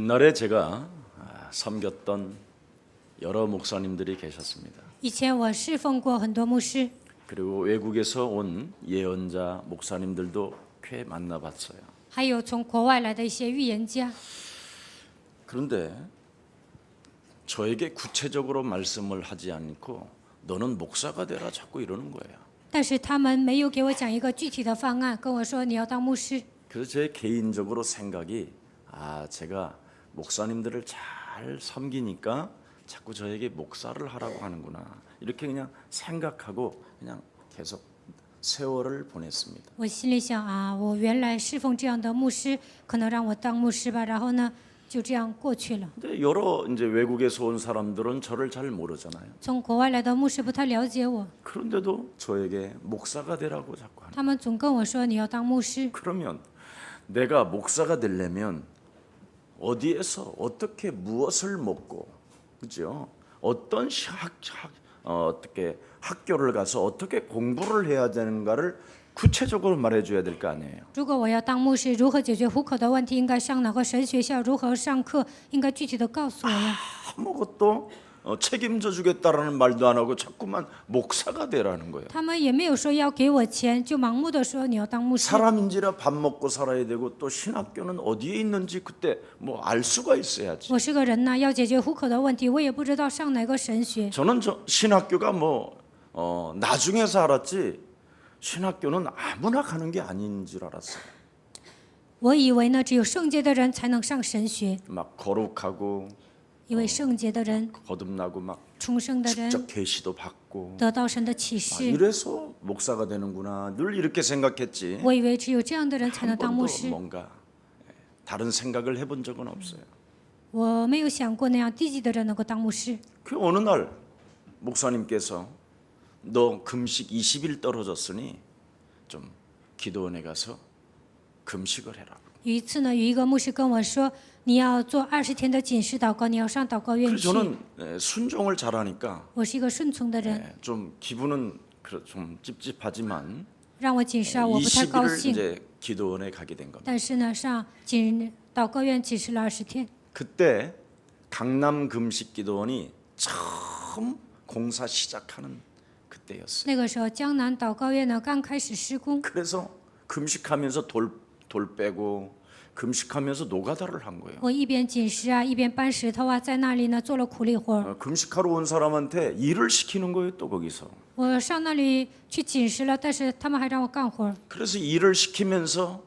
옛날에 제가 섬겼던 여러 목사님들이 계셨습니다. 以前我侍奉过很多牧师， 그리고 외국에서 온 예언자 목사님들도 꽤 만나봤어요. 还有从国外来的一些预言家。 그런데 저에게 구체적으로 말씀을 하지 않고 너는 목사가 되라 자꾸 이러는 거예요. 但是他们没有给我讲一个具体的方案，跟我说你要当牧师。 그래서 제 개인적으로 생각이 제가 목사님들을 잘 섬기니까 자꾸 저에게 목사를 하라고 하는구나 이렇게 그냥 생각하고 그냥 계속 세월을 보냈습니다. 我心里想我原来侍奉这样的牧师，可能让我当牧师吧。然后呢，就这样过去了。 근데 여러 이제 외국에서 온 사람들은 저를 잘 모르잖아요. 从国外来的牧师不太了解我， 그런데도 저에게 목사가 되라고 자꾸 하는. 他们总跟我说你要当牧师。 그러면 내가 목사가 되려면 어디에서 어떻게 무엇을 먹고, 그죠? 어떤 어떻게 학교를 가서 어떻게 공부를 해야 되는가를 구체적으로 말해줘야 될 거 아니에요. 如果我要当牧师，如何解决糊口的问题？应该上哪个神学校？如何上课？应该具体的告诉我呀。 아무것도 책임져 주겠다라는 말도 안 하고 자꾸만 목사가 되라는 거예요. 他们也没有说要给我钱，就盲目的说你要当牧师。 사람인지라 밥 먹고 살아야 되고 또 신학교는 어디에 있는지 그때 뭐 알 수가 있어야지. 我是个人呐，要解决糊口的问题，我也不知道上哪个神学。 저는 신학교가 나중에서 알았지 신학교는 아무나 가는 게 아닌 줄 알았어요. 我以为呢，只有圣洁的人才能上神学， 막 거룩하고 因为圣洁的人、 거듭나고 막 重生的人 직접 계시도 받고 得到神的启 아, 示。 이래서 목사가 되는구나 늘 이렇게 생각했지. 我以为只有这样的人才能 한 当牧 번도 师， 뭔가 다른 생각을 해본 적은 없어요. 我没有想过那样低级的人能够当牧师。 그 어느 날 목사님께서 너 금식 20일 떨어졌으니 좀 기도원에 가서 금식을 해라. 有一次呢，有一个牧师跟我说，你要做20天的禁食祷告，你要上祷告院 그래서 去。 저는 순종을 잘하니까 我是一个顺从的人， 좀 기분은 좀 찝찝하지만 让我禁食我不太高 20일을 兴。 이제 기도원에 가게 된 겁니다. 但是呢，上祷告院禁食了20天。 그때 강남 금식 기도원이 처음 공사 시작하는 그때였어요. 那个时候，江南祷告院呢刚开始施工， 그래서 금식하면서 돌 빼고 금식하면서 노가다를 한 거예요. 我一边禁食一边搬石头在那里呢做了苦力活。 금식하러 온 사람한테 일을 시키는 거예요, 또 거기서. 我上那里去禁食了，但是他们还让我干活。 그래서 일을 시키면서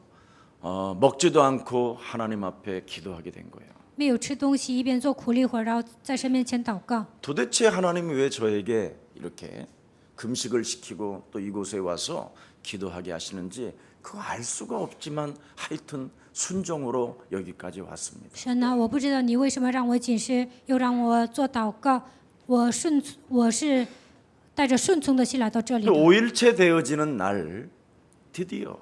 먹지도 않고 하나님 앞에 기도하게 된 거예요. 没有吃东西，一边做苦力活，然后在神面前祷告。 도대체 하나님이 왜 저에게 이렇게 금식을 시키고 또 이곳에 와서 기도하게 하시는지 그거 알 수가 없지만 하여튼 순종으로 여기까지 왔습니다. 神呢，我不知道你为什么让我禁食，又让我做祷告。我是带着顺从的心来到这里的。 5일째 되어지는 날 드디어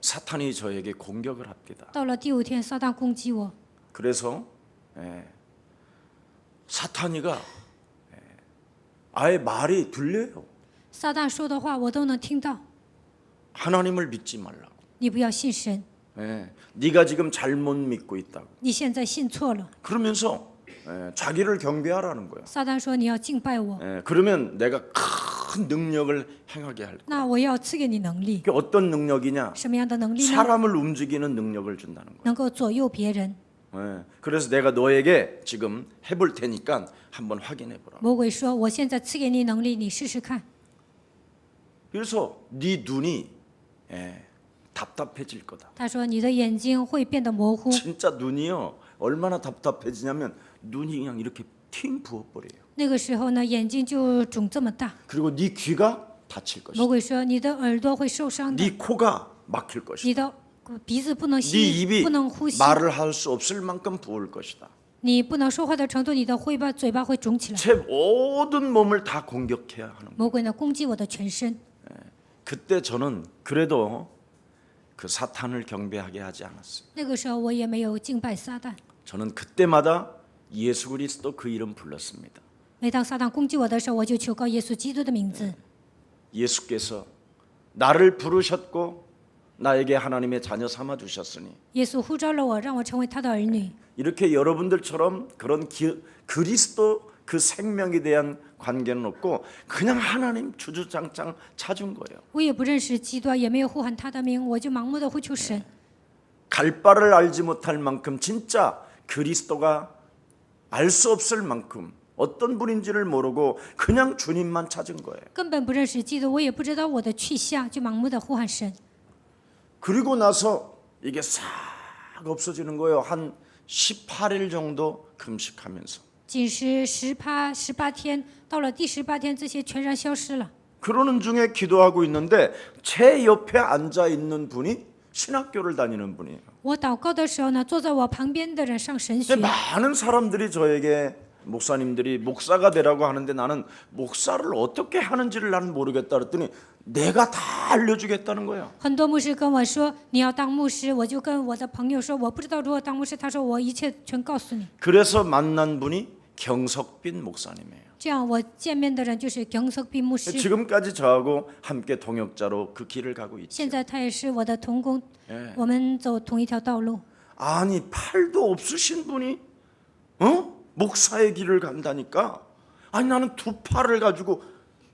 사탄이 저에게 공격을 합니다. 到了第5天，撒旦攻击我， 그래서 사탄이가 아예 말이 들려요. 撒旦说的话我都能听到。 하나님을 믿지 말라고. 你不要信神， 네가 지금 잘못 믿고 있다고. 你现在信错了。 그러면서 자기를 경배하라는 거예요. 撒旦说你要敬拜我， 그러면 내가 큰 능력을 행하게 할 거야. 那我要赐给你能力。 그게 어떤 능력이냐? 什么样的能力呢？ 사람을 움직이는 능력을 준다는 거예요. 能够左右别人。 그래서 내가 너에게 지금 해볼 테니까 한번 확인해 보라. 魔鬼说：“我现在赐给你能力，你试试看。 그래서 네 눈이 답답해질 거다. 他说：“你的眼睛会变得模糊。 진짜 눈이요 얼마나 답답해지냐면 눈이 그냥 이렇게 팅 부어버려요. 那个时候呢，眼睛就肿这么大。 그리고 네 귀가 다칠 것이다. 魔鬼说：“你的耳朵会受伤的， 네 코가 막힐 것이다. 你的鼻子不能 네 吸， 입이 不能呼吸， 말을 할 수 없을 만큼 부을 것이다. 你不能说话的程度，你的嘴巴会肿起来。 제 모든 몸을 다 공격해야 하는 거예요. 魔鬼呢，攻击我的全身。 그때 저는 그래도 그 사탄을 경배하게 하지 않았어요. 那个时候我也没有敬拜撒旦。 저는 그때마다 예수 그리스도 그 이름 불렀습니다. 每当撒旦攻击我的时候，我就求告耶稣基督的名字。 예수께서 나를 부르셨고 나에게 하나님의 자녀 삼아 주셨으니 耶稣呼召了我，让我成为他的儿女。 이렇게 여러분들처럼 그런 그리스도 그 생명에 대한 관계는 없고 그냥 하나님 주주장창 찾은 거예요. 我也不认识基督，也没有呼喊他的名，我就盲目的呼求神。 갈 바를 알지 못할 만큼 진짜 그리스도가 알 수 없을 만큼 어떤 분인지를 모르고 그냥 주님만 찾은 거예요. 根本不认识基督，我也不知道我的去向，就盲目的呼喊神。 그리고 나서 이게 싹 없어지는 거예요. 한 18일 정도 금식하면서. 仅是18天，到了第18天，这些全然消失了。 그러는 중에 기도하고 있는데 제 옆에 앉아 있는 분이 신학교를 다니는 분이에요. 我祷告的时候呢，坐在我旁边的人上神学， 많은 사람들이 저에게 목사님들이 목사가 되라고 하는데 나는 목사를 어떻게 하는지를 나는 모르겠다 그랬더니 내가 다 알려주겠다는 거예요. 很多牧师跟我说你要当牧师，我就跟我的朋友说我不知道如何当牧师，他说我一切全告诉你。 그래서 만난 분이 경석빈 목사님이에요. 这样我见面的人就是경석빈牧师， 지금까지 저하고 함께 동역자로 그 길을 가고 있죠. 现在他也是我的同工，我们走同一条道路。 아니 팔도 없으신 분이 목사의 길을 간다니까. 아니 나는 두 팔을 가지고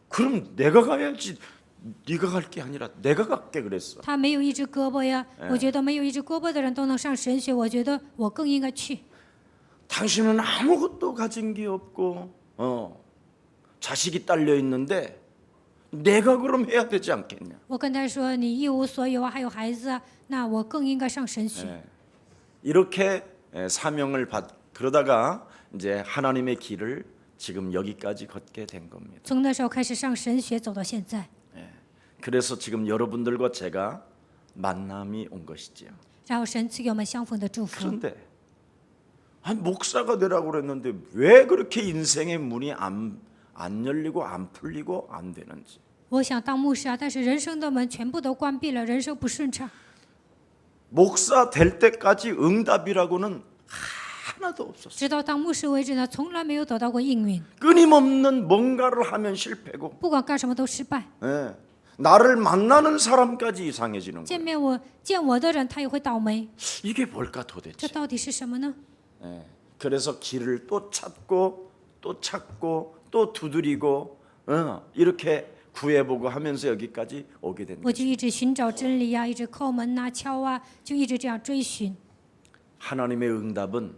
그럼 내가 가야지. 네가 갈 게 아니라 내가 갈게 그랬어. 他没有一只胳膊呀，我觉得没有一只胳膊的人都能上神学，我觉得我更应该去。 당신은 아무것도 가진 게 없고 자식이 딸려 있는데 내가 그럼 해야 되지 않겠냐. 我跟他说你一无所有啊，还有孩子啊，那我更应该上神学。 이렇게 사명을 그러다가 이제 하나님의 길을 지금 여기까지 걷게 된 겁니다. 从那时候开始上神学，走到现在。 그래서 지금 여러분들과 제가 만남이 온 것이지요. 然后神赐给我们相逢的祝福。 그런데 목사가 되라고 그랬는데 왜 그렇게 인생의 문이 안 열리고 안 풀리고 안 되는지. 我想当牧师啊，但是人生的门全部都关闭了，人生不顺畅。 목사 될 때까지 응답이라고는 하나도 없었어요. 直到当牧师为止呢，从来没有得到过应允， 끊임없는 뭔가를 하면 실패고 不管干什么都失败。 나를 만나는 사람까지 이상해지는 见 거예요. 见我的人，他也会倒霉。 이게 뭘까 这 도대체. 到底是什么呢？ 그래서 길을 또 찾고 또 두드리고 이렇게 구해보고 하면서 여기까지 오게 된 我 거죠. 就一直寻找真理啊，一直叩门啊、敲啊，就一直这样追寻。 하나님의 응답은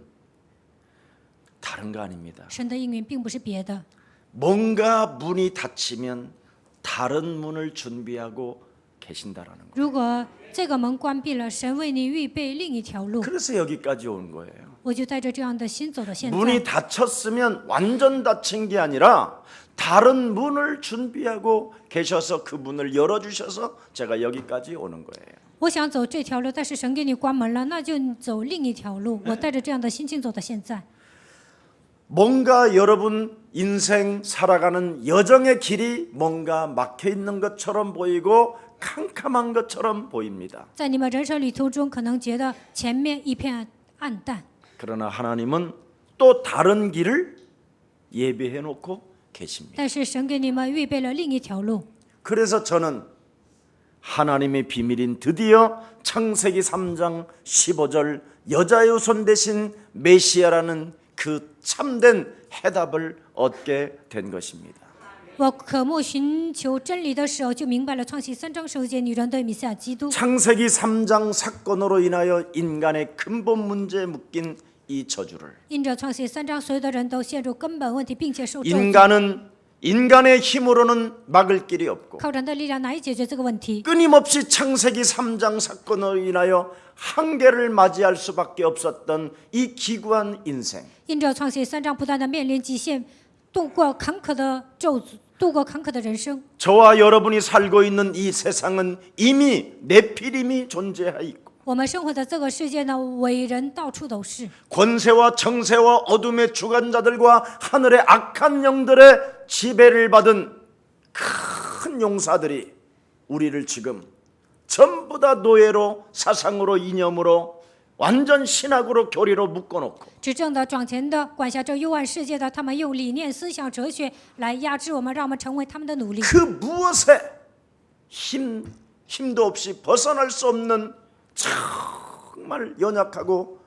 다른 거 아닙니다. 神的应允并不是别的， 뭔가 문이 닫히면 다른 문을 준비하고 계신다라는 거. 如果这个门关闭了，神为你预备另一条路。 그래서 여기까지 온 거예요. 我就带着这样的心走到现 문이 在。 닫혔으면 완전 닫힌 게 아니라 다른 문을 준비하고 계셔서 그 문을 열어주셔서 제가 여기까지 오는 거예요. 我想走这条路，但是神给你关门了，那就走另一条路。我带着这样的心情走到现在。 뭔가 여러분 인생 살아가는 여정의 길이 뭔가 막혀 있는 것처럼 보이고 캄캄한 것처럼 보입니다. 在你们人生旅途中，可能觉得前面一片暗淡， 그러나 하나님은 또 다른 길을 예비해 놓고 계십니다. 但是神给你们预备了另一条路。 그래서 저는 하나님의 비밀인 드디어 창세기 3장 15절 여자의 후손 대신 메시아라는 그 참된 해답을 얻게 된 것입니다. 我渴慕寻求真理的时候，就明白了创世3章15节女人对弥赛亚基督。 창세기 3장 사건으로 인하여 인간의 근본 문제에 묶인 이 저주를 因着创世3章，所有的人都陷入根本问题，并且受咒诅。 인간은 인간의 힘으로는 막을 길이 없고 靠人的力量难以解决这个问题。 끊임없이 창세기 3장 사건으로 인하여 한계를 맞이할 수밖에 없었던 이 기구한 인생 因着创世3章不断的面临极限，度过坎坷的咒诅，度过坎坷的人生。 저와 여러분이 살고 있는 이 세상은 이미 네피림이 존재하여 있고 我们生活的这个世界呢，伟人到处都是， 권세와 정세와 어둠의 주관자들과 하늘의 악한 영들의 지배를 받은 큰 용사들이 우리를 지금 전부 다 노예로 사상으로 이념으로 완전 신학으로 교리로 묶어놓고 执政的、掌权的、管辖着幽暗世界的，他们用理念、思想、哲学来压制我们，让我们成为他们的奴隶。 그 무엇에 힘도 없이 벗어날 수 없는 정말 연약하고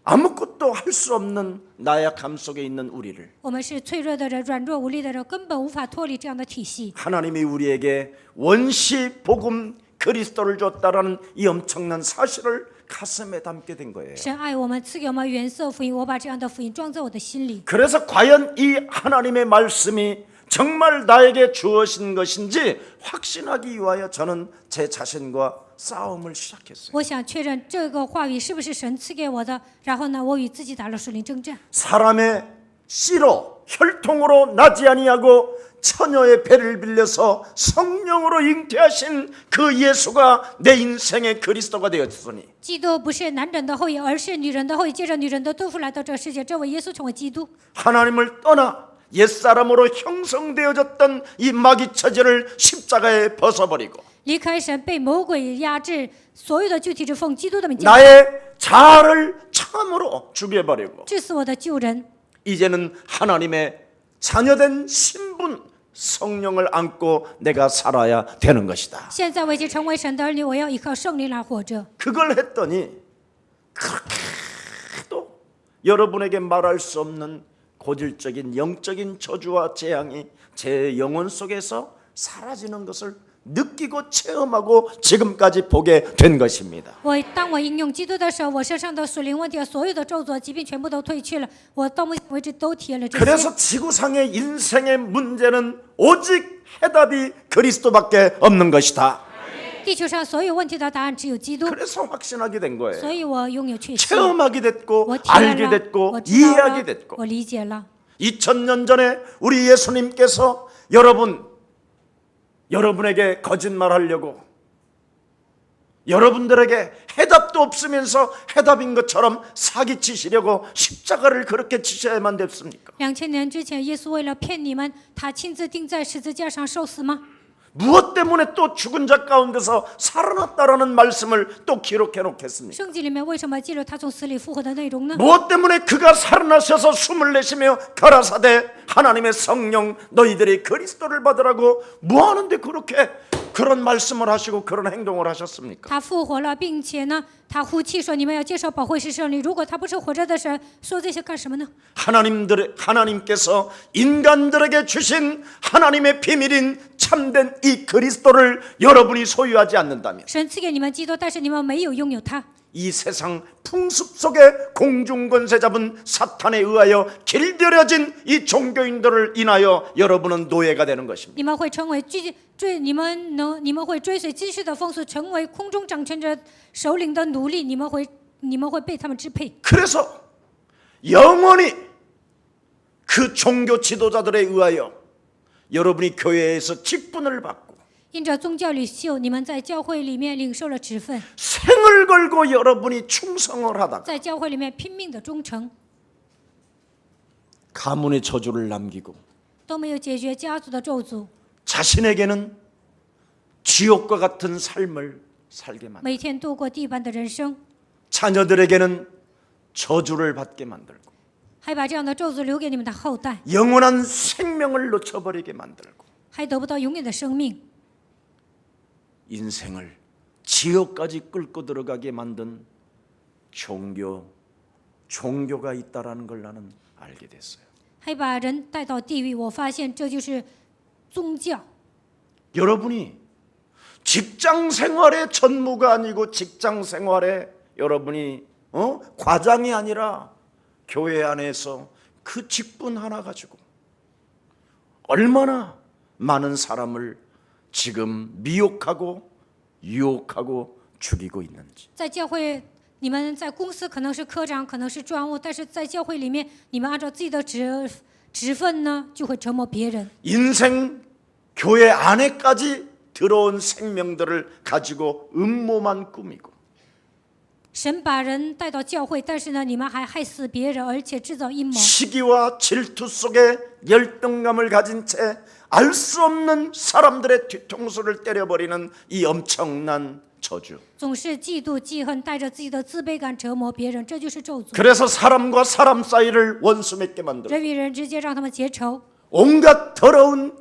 아무것도 할 수 없는 나약함 속에 있는 우리를 我们是脆弱的人、软弱无力的人，根本无法脱离这样的体系。 하나님이 우리에게 원시 복음 그리스도를 줬다라는 이 엄청난 사실을 가슴에 담게 된 거예요. 神爱我们，赐给我们原色福音，我把这样的福音装在我的心里。 그래서 과연 이 하나님의 말씀이 정말 나에게 주어진 것인지 확신하기 위하여 저는 제 자신과 싸움을 시작했어요. 我想确认这个话语是不是神赐给我的，然后呢，我与自己打了属灵征战。 사람의 씨로 혈통으로 나지 아니하고 처녀의 배를 빌려서 성령으로 잉태하신 그 예수가 내 인생의 그리스도가 되었으니 基督不是男人的后裔，而是女人的后裔，借着女人的肚腹来到这个世界。这位耶稣成为基督， 하나님을 떠나 옛사람으로 형성되어졌던 이 마귀 처지를 십자가에 벗어버리고 离开神，被魔鬼压制，所有的具体是奉基督的名降， 나의 자아를 참으로 죽여버리고 致死我的旧人。 이제는 하나님의 자녀된 신분 성령을 안고 내가 살아야 되는 것이다. 现在我已经成为神的儿女，我要依靠圣灵来活着。 그걸 했더니 그렇게도 여러분에게 말할 수 없는 고질적인 영적인 저주와 재앙이 제 영혼 속에서 사라지는 것을 느끼고 체험하고 지금까지 보게 된 것입니다. 当我应用基督的时候，我身上的属灵问题和所有的咒诅、疾病全部都退去了。我到目前为止都体验了这些。 그래서 지구상의 인생의 문제는 오직 해답이 그리스도밖에 없는 것이다. 地球上所有问题的答案只有基督， 그래서 확신하게 된 거예요. 所以我拥有确信。 체험하게 됐고 我体验 알게 了， 됐고 我知道 이해하게 了， 됐고 我理解了。 2000년 전에 우리 예수님께서 여러분에게 거짓말하려고 여러분들에게 해답도 없으면서 해답인 것처럼 사기치시려고 십자가를 그렇게 치셔야만 됐습니까? 2000年之前，耶稣为了骗你们，他亲自钉在十字架上受死吗？ 무엇 때문에 또 죽은 자 가운데서 살아났다라는 말씀을 또 기록해 놓겠습니까? 圣经里面为什么记录他从死里复活的内容呢？ 무엇 때문에 그가 살아나셔서 숨을 내쉬며 가라사대 하나님의 성령 너희들이 그리스도를 받으라고 뭐하는데 그렇게 그런 말씀을 하시고 그런 행동을 하셨습니까? 他复活了，并且呢，他呼气说：“你们要接受保惠师圣灵。”如果他不是活着的神，说这些干什么呢？ 하나님께서 인간들에게 주신 하나님의 비밀인 참된 이 그리스도를 여러분이 소유하지 않는다면 神赐给你们基督，但是你们没有拥有他。 이 세상 풍습 속에 공중권세 잡은 사탄에 의하여 길들여진 이 종교인들을 인하여 여러분은 노예가 되는 것입니다. 你们会成为你们会追随今世的风俗，成为空中掌权者首领的奴隶，你们会被他们支配。 그래서 영원히 그 종교 지도자들에 의하여 여러분이 교회에서 직분을 받고 因着宗教领袖，你们在教会里面领受了职分， 생을 걸고 여러분이 충성을 하다가 在教会里面拼命的忠诚， 가문의 저주를 남기고 都没有解决家族的咒诅， 자신에게는 지옥과 같은 삶을 살게 만들고 每天度过地般的人生， 자녀들에게는 저주를 받게 만들고 还把这样的咒诅留给你们的后代， 영원한 생명을 놓쳐버리게 만들고 还得不到永远的生命， 인생을 지옥까지 끌고 들어가게 만든 종교가 있다라는 걸 나는 알게 됐어요. 还把人带到地狱。我发现这就是宗教。 여러분이 직장 생활의 전무가 아니고 직장 생활에 여러분이 과장이 아니라 교회 안에서 그 직분 하나 가지고 얼마나 많은 사람을 지금 미혹하고 유혹하고 죽이고 있는지. 在教会，你们在公司可能是科长，可能是专务，但是在教会里面，你们按照自己的职分呢，就会折磨别人。 인생 교회 안에까지 들어온 생명들을 가지고 음모만 꾸미고 神把人带到教会，但是呢，你们还害死别人，而且制造阴谋。 시기와 질투 속에 열등감을 가진 채 알 수 없는 사람들의 뒤통수를 때려버리는 이 엄청난 저주. 总是嫉妒、记恨，带着自己的自卑感折磨别人，这就是咒诅。 그래서 사람과 사람 사이를 원수 맺게 만들고 人与人之间让他们结仇， 온갖 더러운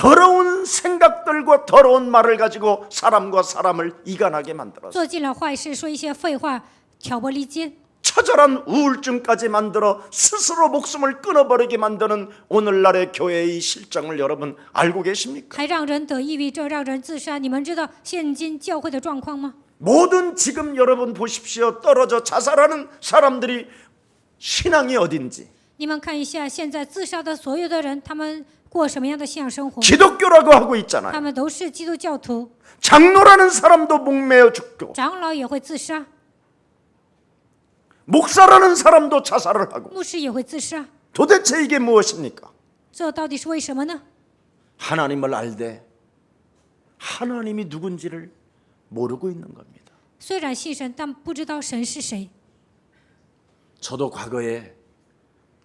더러운 생각들과 더러운 말을 가지고 사람과 사람을 이간하게 만들어서 做尽了坏事，说一些废话，挑拨离间， 처절한 우울증까지 만들어 스스로 목숨을 끊어버리게 만드는 오늘날의 교회의 실정을 여러분 알고 계십니까? 还让人得抑郁症，让人自杀。你们知道现今教会的状况吗？ 모든 지금 여러분 보십시오. 떨어져 자살하는 사람들이 신앙이 어딘지 你们看一下，现在自杀的所有的人，他们过什么样的信仰生活？ 기독교라고 하고 있잖아요. 他们都是基督教徒， 장로라는 사람도 목매어 죽고 长老也会自杀， 목사라는 사람도 자살을 하고 牧师也会自杀， 도대체 이게 무엇입니까? 这到底是为什么呢？ 하나님을 알되 하나님이 누군지를 모르고 있는 겁니다. 虽然信神，但不知道神是谁。 저도 과거에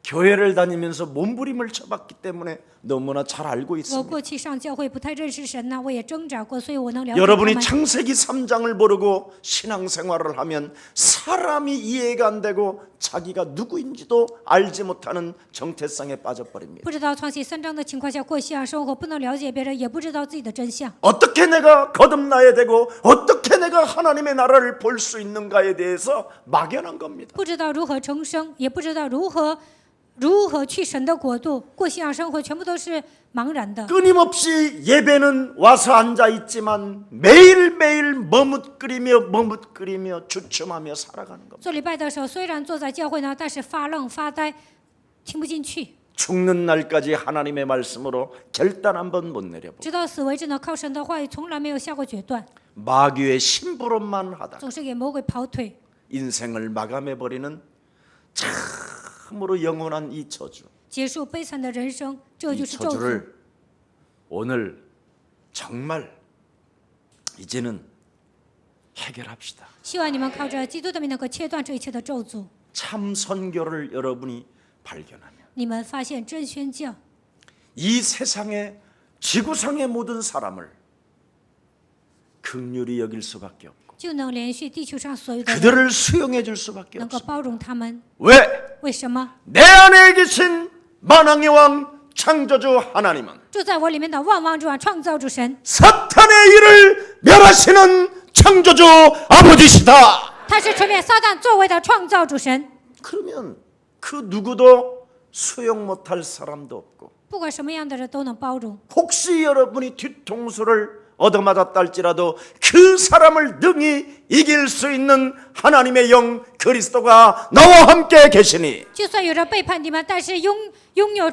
교회를 다니면서 몸부림을 쳐봤기 때문에 너무나 잘 알고 我 있습니다. 过去上教会不太认识神呢，我也挣扎过，所以我能了解他 여러분이 们。 창세기 3장을 모르고 신앙생활을 하면 사람이 이해가 안 되고 자기가 누구인지도 알지 못하는 정태성에 빠져버립니다. 不知道创世3章的情况下过信仰生活，不能了解别人，也不知道自己的真相。 어떻게 내가 거듭나야 되고 어떻게 내가 하나님의 나라를 볼 수 있는가에 대해서 막연한 겁니다. 不知道如何重生，也不知道如何去神的国度，过信仰生活，全部都是茫然的。 끊임없이 예배는 와서 앉아 있지만 매일매일 머뭇거리며 주춤하며 살아가는 겁니다. 做礼拜的时候，虽然坐在教会呢，但是发愣发呆，听不进去。 죽는 날까지 하나님의 말씀으로 결단 한번 못 내려보고 直到死为止呢，靠神的话语从来没有下过决断， 마귀의 심부름만 하다 总是给魔鬼跑腿， 인생을 마감해버리는 참으로 영원한 이 저주 结束悲惨的人生，这 이 就是咒诅。 저주를 오늘 정말 이제는 해결합시다. 希望你们靠着基督的名能够切断这一切的咒诅。 참 선교를 여러분이 발견하면 你们发现真宣教， 이 세상의 지구상의 모든 사람을 긍휼히 여길 수밖에 없고 就能连续地球上所有的人， 그들을 수용해 줄 수밖에 能够 없습니다. 包容他们。 왜? 为什么？ 내 안에 계신 만왕의 왕 창조주 하나님은 住在我里面的万王之王创造主神， 사탄의 일을 멸하시는 창조주 아버지시다. 他是全面撒旦作为的创造主神。 그러면 그 누구도 수용 못할 사람도 없고 不管什么样的人都能包容。 혹시 여러분이 뒤통수를 얻어맞았다 할지라도 그 사람을 능히 이길 수 있는 하나님의 영 그리스도가 나와 함께 계시니 就算有人背叛你们，但是拥有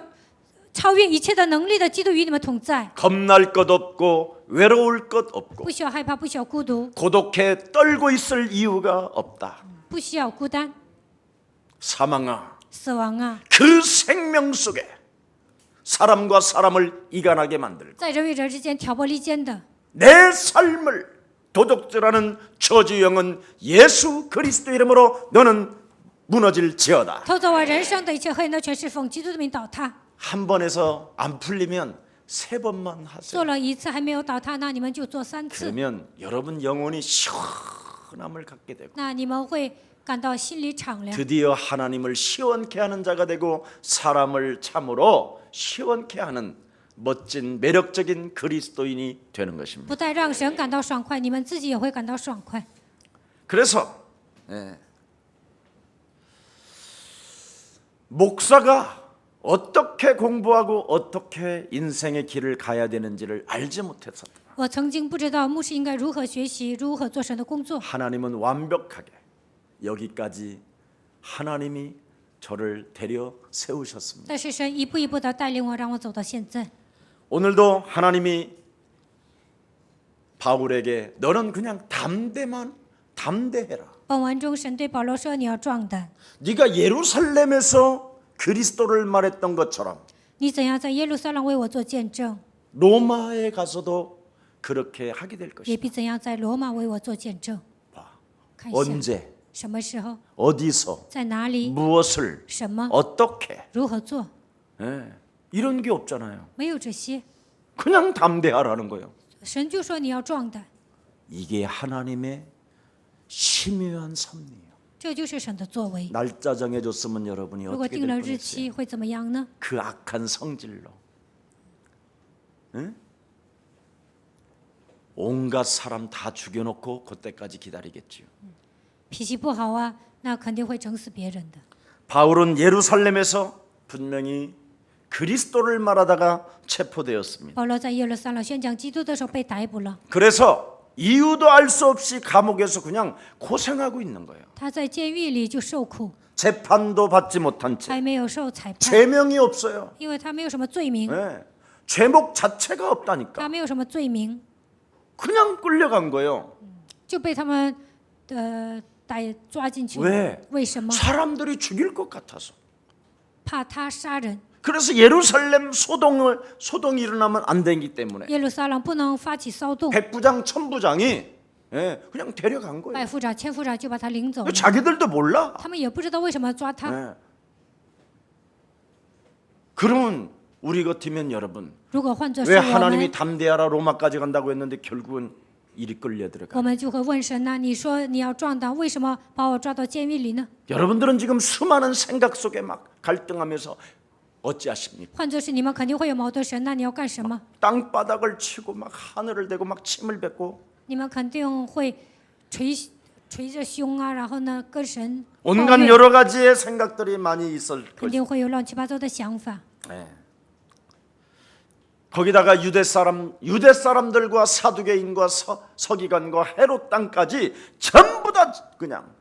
超越一切的能力的基督与你们同在， 겁날 것 없고 외로울 것 없고 不需要害怕，不需要孤独， 고독해 떨고 있을 이유가 없다. 不需要孤单。 사망아 死亡啊， 그 생명 속에 사람과 사람을 이간하게 만들고 在人与人之间挑拨离间的， 내 삶을 도둑질하는 저주 영은 예수 그리스도 이름으로 너는 무너질지어다. 偷走我人生的一切黑暗的权势奉基督的名倒塌。 한 번에서 안 풀리면 3번만 하세요. 做了一次还没有倒塌，那你们就做3次， 그러면 여러분 영혼이 시원함을 갖게 되고 那你们会感到心里敞亮， 드디어 하나님을 시원케 하는 자가 되고 사람을 참으로 시원케 하는 멋진 매력적인 그리스도인이 되는 것입니다. 不但让神感到爽快，你们自己也会感到爽快。 그래서 목사가 어떻게 공부하고 어떻게 인생의 길을 가야 되는지를 알지 못했었다. 我曾经不知道牧师应该如何学习，如何做神的工作。 하나님은 완벽하게 여기까지 하나님이 저를 데려 세우셨습니다. 但是神一步一步的带领我，让我走到现在。 오늘도 하나님이 바울에게 너는 그냥 담대해라. 本文中，神对保罗说：“你要壮胆， 네가 예루살렘에서 그리스도를 말했던 것처럼 你怎样在耶路撒冷为我做见证， 로마에 가서도 그렇게 하게 될 也 것이다. 必怎样在罗马为我做见证。” 看一下 언제 什么时候， 어디서 在哪里， 무엇을 什么， 어떻게 如何做， 이런 게 없잖아요. 没有这些。 그냥 담대하라는 거예요. 神就说你要壮胆， 이게 하나님의 심오한 섭리예요. 这就是神的作为。 날짜 정해줬으면 여러분이 如果 어떻게 定 될 了日 뻔했어요. 期，会怎么样呢？ 그 악한 성질로 온갖 사람 다 죽여놓고 그때까지 기다리겠지요. 脾气不好啊，那肯定会整死别人的。 바울은 예루살렘에서 분명히 그리스도를 말하다가 체포되었습니다. 保罗在耶路撒冷宣讲基督的时候被逮捕了， 그래서 이유도 알 수 없이 감옥에서 그냥 고생하고 있는 거예요. 他在监狱里就受苦， 재판도 받지 못한 채, 还没有受裁判， 죄명이 없어요. 因为他没有什么罪名， 네. 죄목 자체가 없다니까. 他没有什么罪名， 그냥 끌려간 거예요. 就被他们抓进去了。 왜? 为什么？ 사람들이 죽일 것 같아서. 怕他杀人。 그래서 예루살렘 소동이 일어나면 안 되기 때문에 耶路撒冷不能发起骚动， 백부장 천부장이 그냥 데려간 百 거예요. 夫长、千夫长就把他领走了。 자기들도 몰라. 他们也不知道为什么抓他。 네. 그러면 우리 같으면 여러분 如果换作是 왜 我 하나님이 们， 담대하라 로마까지 간다고 했는데 결국은 일이 끌려 들어가. 我们就会问神呐、你说你要壮胆，为什么把我抓到监狱里呢？ 여러분들은 지금 수많은 생각 속에 막 갈등하면서 어찌하십니까? 换作是你们肯定会有矛盾，神呐、你要干什么？ 땅바닥을 치고 막 하늘을 대고 막 침을 뱉고 你们肯定会捶着胸啊，然后呢跟神抱 온갖 怨， 여러 가지의 생각들이 많이 있을 肯 것이. 定会有乱七八糟的想法。 네. 거기다가 유대 사람들과 사두개인과 서기관과 헤롯 땅까지 전부 다 그냥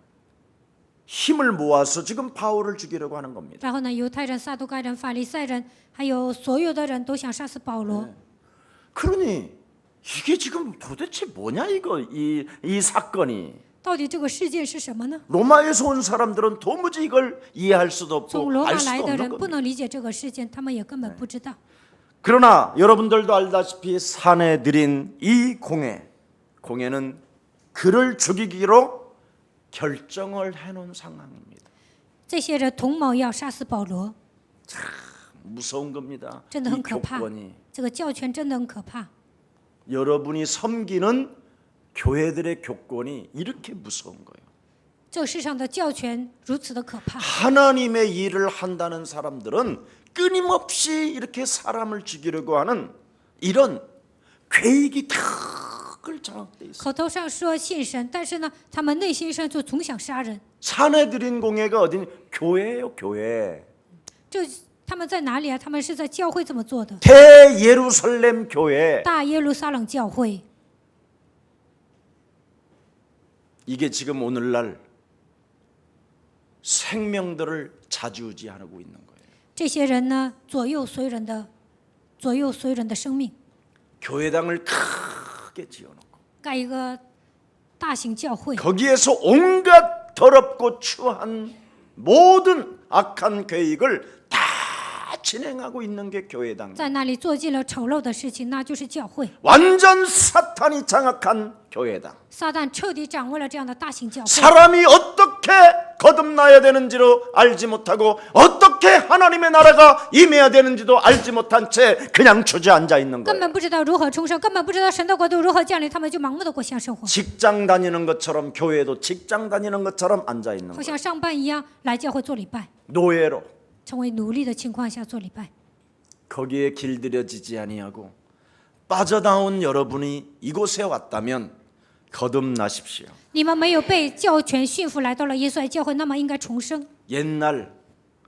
힘을 모아서 지금 바울을 죽이려고 하는 겁니다. 然后呢，犹太人、撒都该人、法利赛人，还有所有的人都想杀死保罗。 그러니 이게 지금 도대체 뭐냐 이거 이 사건이 到底这个事件是什么呢？ 로마에서 온 사람들은 도무지 이걸 이해할 수도 从 없고 罗马 알 수도 来的 없는 人不 겁니다. 能理解这个事件，他们也根本不知道。 그러나 여러분들도 알다시피 사내들인 이 공회는 그를 죽이기로 결정을 해놓은 상황입니다. 这些人同谋要杀死保罗， 무서운 겁니다. 真的 이 很可怕。 교권이 这个教权真的很可怕。 여러분이 섬기는 교회들의 교권이 이렇게 무서운 거예요. 这个世上的教权如此的可怕。 하나님의 일을 한다는 사람들은 끊임없이 이렇게 사람을 죽이려고 하는 이런 계획이 탁을 장악돼 있어요. 口头上说信神，但是呢，他们内心上就总想杀人。 사내들인 공회가 어디 교회예요, 교회. 这他们在哪里啊？他们是在教会这么做的， 대예루살렘 교회. 大耶路撒冷教会。 이게 지금 오늘날 생명들을 좌지우지하고 있는 거예요. 这些人呢，左右随人的生命， 교회당을 크게 지어놓고 盖一个大型教会， 거기에서 온갖 더럽고 추한 모든 악한 계획을 다 진행하고 있는 게 교회당. 在那里做尽了丑陋的事情，那就是教会。 완전 사탄이 장악한 교회당. 撒旦彻底掌握了这样的大型教会， 사람이 어떻게 거듭나야 되는지도 알지 못하고 어떻게 하나님의 나라가 임해야 되는지도 알지 못한 채 그냥 주저앉아 있는 根 거예요. 本不知道如何重生，根本不知道神的国度如何降临，他们就盲目的过向生活， 직장 다니는 것처럼 교회도 직장 다니는 것처럼 앉아 있는 好 거예요. 像上班一样来教会做礼拜， 노예로 成为奴隶的情况下做礼拜。 거기에 길들여지지 아니하고 빠져나온 여러분이 이곳에 왔다면 거듭나십시오. 你们没有被教权驯服，来到了耶稣爱教会，那么应该重生。 옛날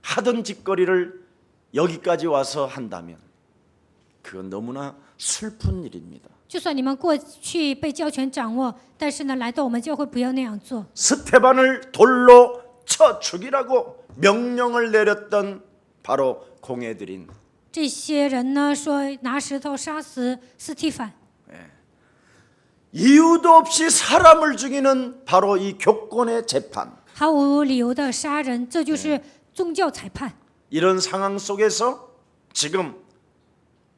하던 짓거리를 여기까지 와서 한다면 그건 너무나 슬픈 일입니다. 就算你们过去被教权掌握，但是呢，来到我们教会不要那样做。 스테반을 돌로 쳐 죽이라고 명령을 내렸던 바로 공회들인 这些人呢说拿石头杀死斯提凡， 이유도 없이 사람을 죽이는 바로 이 교권의 재판. 毫无理由的杀人，这就是宗教裁判。 이런 상황 속에서 지금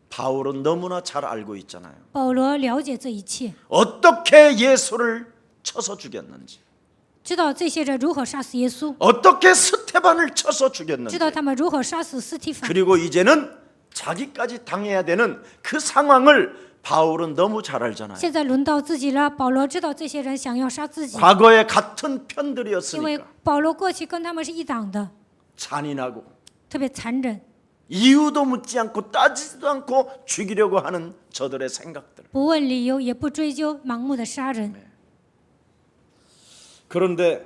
바울은 너무나 잘 알고 있잖아요. 保罗了解这一切， 어떻게 예수를 쳐서 죽였는지, 知道这些人如何杀死耶稣， 어떻게 스테반을 쳐서 知 죽였는지, 道他们如何杀死斯提凡。 그리고 이제는 자기까지 당해야 되는 그 상황을 바울은 너무 잘 알잖아요. 现在轮到自己了，保罗知道这些人想要杀自己， 과거에 같은 因为 편들이었으니까 保罗过去跟他们是一党的， 잔인하고 特别残忍， 이유도 묻지 않고 따지지도 않고 죽이려고 하는 저들의 생각들. 不问理由，也不追究，盲目的杀人。 그런데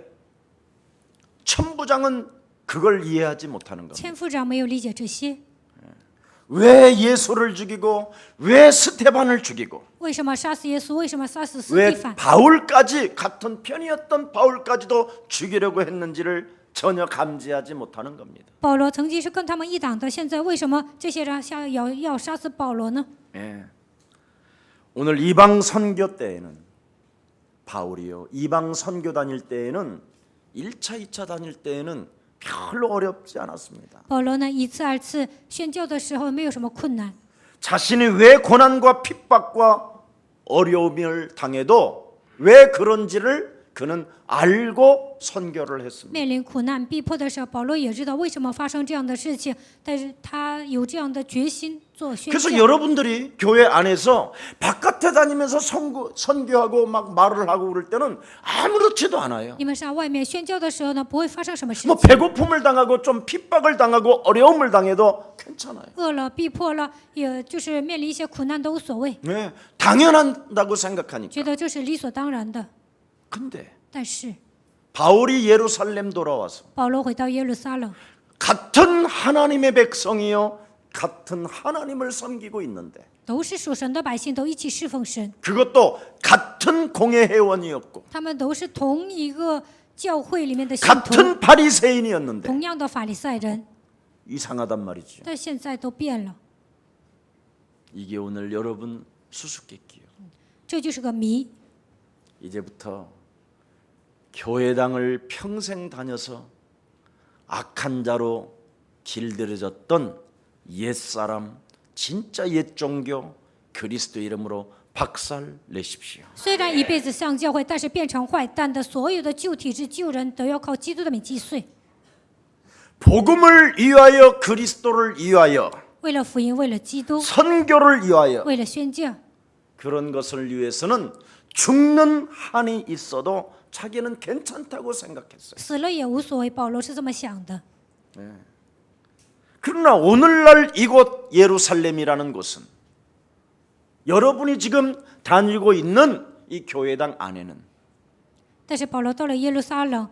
천부장은 그걸 이해하지 못하는 겁니다. 千夫长没有理解这些， 왜 예수를 죽이고 왜 스테반을 죽이고 为什么杀死耶稣？为什么杀死斯 왜 蒂凡？ 바울까지 같은 편이었던 바울까지도 죽이려고 했는지를 전혀 감지하지 못하는 겁니다. 保罗曾经是跟他们一党的，现在为什么这些人要杀死保罗呢？ 예. 오늘 이방 선교 때에는 바울이요. 이방 선교 다닐 때에는 1차, 2차 다닐 때에는 별로 어렵지 않았습니다. 保罗呢，一次二次宣教的时候没有什么困难， 자신이 왜 고난과 핍박과 어려움을 당해도 왜 그런지를 그는 알고 선교를 했습니다. 面临苦难逼迫的时候，保罗也知道为什么发生这样的事情，但是他有这样的决心做宣 그래서 教。 여러분들이 교회 안에서 바깥에 다니면서 선교하고 막 말을 하고 그럴 때는 아무렇지도 않아요. 你们上外面宣教的时候呢，不会发生什么事 뭐 情， 배고픔을 당하고 좀 핍박을 당하고 어려움을 당해도 괜찮아요. 饿了、逼迫了，也就是面临一些苦难都无所谓， 네, 당연하다고 생각하니까. 觉得这是理所当然的。 근데 但是 바울이 예루살렘 돌아와서 保罗回到耶路撒冷， 같은 하나님의 백성이요, 같은 하나님을 섬기고 있는데 都是属神的百姓，都一起侍奉神， 그것도 같은 공회 회원이었고 他们都是同一个教会里面的信徒， 같은 바리새인이었는데 同样的法利赛人， 이상하단 말이죠. 但现在都变了， 이게 오늘 여러분 수수께끼요. 这就是个谜。 이제부터 교회당을 평생 다녀서 악한 자로 길들여졌던 옛사람, 진짜 옛 종교 그리스도 이름으로 박살 내십시오. 虽然一辈子上教会，但是变成坏蛋的所有的旧体制、旧人都要靠基督的名击碎。 복음을 위하여 그리스도를 위하여 为了福音，为了基督， 선교를 위하여 为了宣教， 그런 것을 위해서는 죽는 한이 있어도 자기는 괜찮다고 생각했어요. 死了也无所谓。保罗是这么想的。 그러나 오늘날 이곳 예루살렘이라는 곳은 여러분이 지금 다니고 있는 이 교회당 안에는 但是保罗到了耶路撒冷，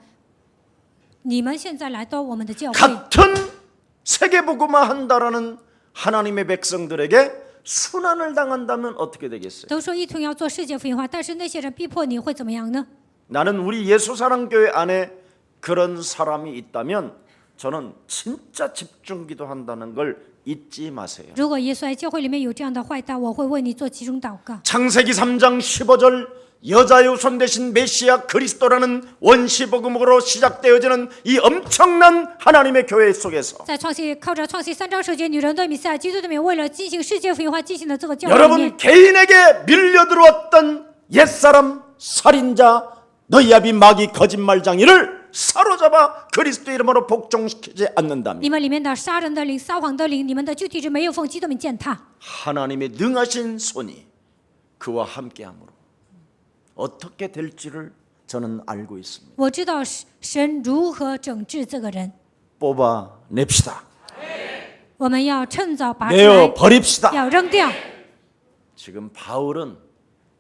你们现在来到我们的教会， 같은 세계복음화 한다라는 하나님의 백성들에게 순환을 당한다면 어떻게 되겠어요? 都说一同要做世界福音化，但是那些人逼迫你会怎么样呢？ 나는 우리 예수사랑교회 안에 그런 사람이 있다면 저는 진짜 집중기도 한다는 걸 잊지 마세요. 如果耶稣在教会里面有这样的坏蛋，我会为你做集中祷告。 창세기 3장 15절 여자의 손 대신 메시아 그리스도라는 원시복음으로 시작되어지는 이 엄청난 하나님의 교회 속에서 在靠着创世3章首节，女人对弥赛亚基督的名，为了进行世界福音化进行的这个教会里面， 여러분 개인에게 밀려들어왔던 옛사람 살인자 너희아비 마귀 거짓말장이를 사로잡아 그리스도 이름으로 복종시키지 않는다면 你们里面的杀人的灵、撒谎的灵，你们的旧体质没有奉基督名践踏， 하나님의 능하신 손이 그와 함께함으로 어떻게 될지를 저는 알고 있습니다. 我知道神如何整治这个人， 뽑아냅시다. 我们要趁早拔出 내어 来， 버립시다. 要扔掉。 지금 바울은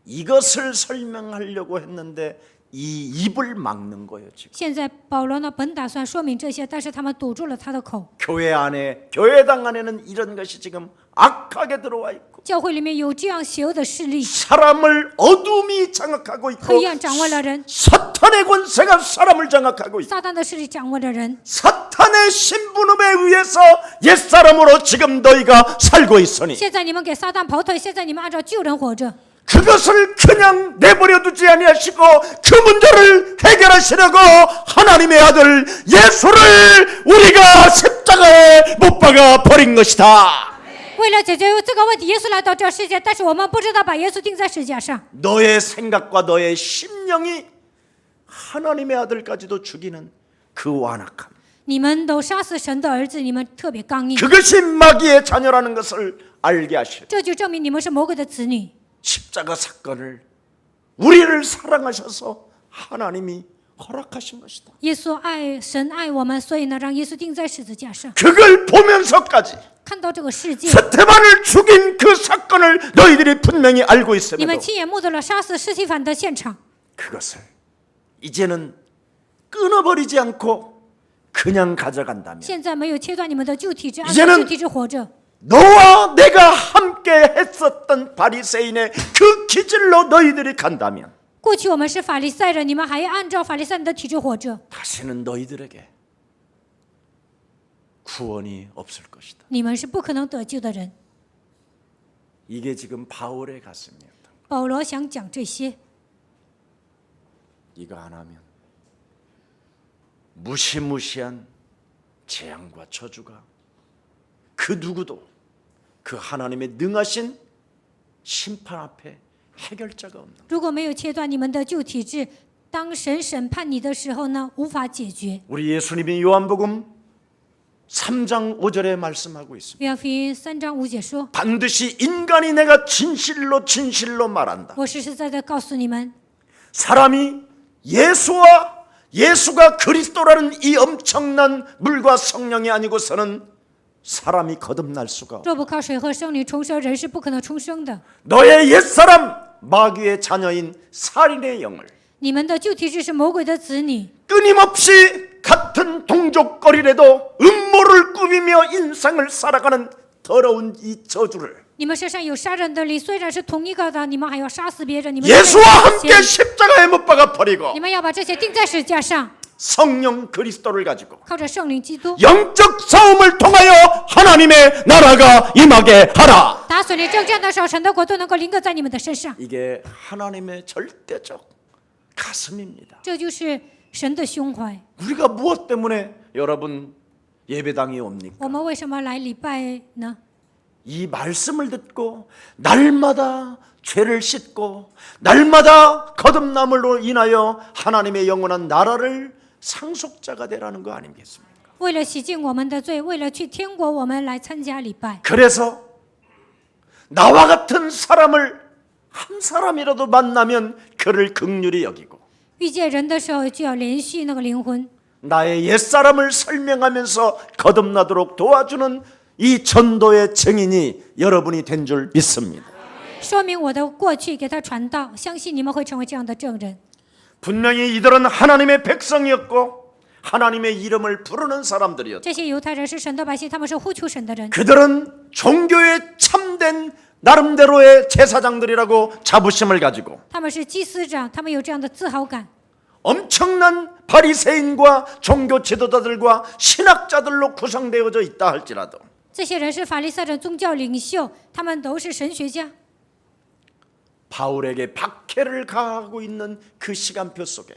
이것을 설명하려고 했는데 이 입을 막는 거예요. 지금 现在保罗呢，本打算说明这些，但是他们堵住了他的口。 교회 안에 교회당 안에는 이런 것이 지금 악하게 들어와 있고 教会里面有这样邪恶的势力， 사람을 어둠이 장악하고 있고 黑暗掌握了人， 사탄의 권세가 사람을 장악하고 있고 撒旦的势力掌握了人。 사탄의 신분음에 의해서 옛사람으로 지금 너희가 살고 있으니 现在你们给撒旦跑腿，现在你们按照旧人活着， 그것을 그냥 내버려 두지 아니하시고 그 문제를 해결하시려고 하나님의 아들 예수를 우리가 십자가에 못 박아 버린 것이다. 为了解决这个问题，耶稣来到这世界，但是我们不知道把耶稣钉在十字架上。 너의 생각과 너의 심령이 하나님의 아들까지도 죽이는 그 완악함. 你们都杀死神的儿子，你们特别刚硬， 그것이 마귀의 자녀라는 것을 알게 하시고 这就证明你们是魔鬼的子女。 십자가 사건을 우리를 사랑하셔서 하나님이 허락하신 것이다. 耶稣爱神爱我们，所以呢，让耶稣钉在十字架上。 그걸 보면서까지 看到这个世界， 스테반을 죽인 그 사건을 너희들이 분명히 알고 你 있음에도 们亲眼目睹了杀死司提反的现场， 그것을 이제는 끊어버리지 않고 그냥 가져간다면 现在没有切断你们的旧体质，按 이제는 照旧体质活着。 너와 내가 함께 했었던 바리새인의 그 기질로 너희들이 간다면 过去我们是法利赛人，你们还按照法利赛人的体质活着， 다시는 너희들에게 구원이 없을 것이다. 你们是不可能得救的人。 이게 지금 바울의 가슴이었다. 保罗想讲这些， 이거 안 하면 무시무시한 재앙과 저주가 그 누구도 그 하나님의 능하신 심판 앞에 해결자가 없는. 如果没有切断你们的旧体质，当神审判你的时候呢，无法解决。 우리 예수님이 요한복음 3장 5절에 말씀하고 있습니다. 约翰福音3章5节说 반드시 인간이 내가 진실로 말한다. 我实实在在告诉你们， 사람이 예수가 그리스도라는 이 엄청난 물과 성령이 아니고서는 사람이 거듭날 수가 없다. 若不靠水和圣灵重生，人是不可能重生的。 너의 옛사람 마귀의 자녀인 살인의 영을 你们的旧体质是魔鬼的子女， 끊임없이 같은 동족거리라도 음모를 꾸미며 인생을 살아가는 더러운 이 저주를 你们身上有杀人的力，虽然是同一个的，你们还要杀死别人，你们 예수와 함께 십자가에 못 박아 버리고 你们要把这些钉在十字架上， 성령 그리스도를 가지고 靠着圣灵基督 영적 싸움을 통하여 하나님의 나라가 임하게 하라. 打损你征战的时候，神的国度能够临格在你们的身上， 이게 하나님의 절대적 가슴입니다. 这就是神的胸怀。 우리가 무엇 때문에 여러분 예배당이 옵니까? 我们为什么来礼拜呢？ 이 말씀을 듣고 날마다 죄를 씻고 날마다 거듭남으로 인하여 하나님의 영원한 나라를 상속자가 되라는 거 아니겠습니까? 为了洗净我们的罪，为了去天国，我们来参加礼拜。 그래서 나와 같은 사람을 한 사람이라도 만나면 그를 긍휼히 여기고 遇见人的时候，就要连续那个灵魂， 나의 옛사람을 설명하면서 거듭나도록 도와주는 이 전도의 증인이 여러분이 된 줄 믿습니다. 说明我的过去，给他传道，相信你们会成为这样的证人。 분명히 이들은 하나님의 백성이었고 하나님의 이름을 부르는 사람들이었다. 这些犹太人是神的百姓，他们是呼求神的人， 그들은 종교의 참된 나름대로의 제사장들이라고 자부심을 가지고 他们是祭司长，他们有这样的自豪感。 엄청난 바리새인과 종교 지도자들과 신학자들로 구성되어져 있다 할지라도 这些人是法利赛人宗教领袖，他们都是神学家。 바울에게 박해를 가하고 있는 그 시간표 속에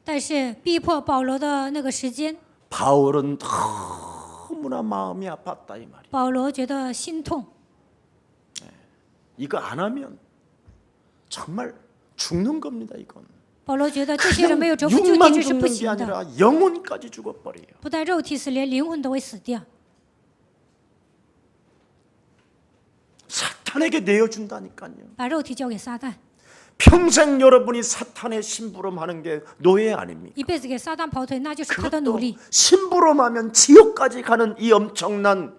但是逼迫保罗的那个时间， 바울은 너무나 마음이 아팠다 이 말이야. 保罗觉得心痛。 이거 안 하면 정말 죽는 겁니다. 이건 保罗觉得这些人没有折服旧体 육만 质是不 죽는 게 行的， 아니라 영혼까지 죽어버려요. 不但肉体死，连灵魂都会死掉。 사탄에게 내어준다니까요. 把肉体交给撒旦， 평생 여러분이 사탄의 심부름하는 게 노예 아닙니까? 一辈子给撒旦跑腿，那就是他的努 그것도 力。 심부름하면 지옥까지 가는 이 엄청난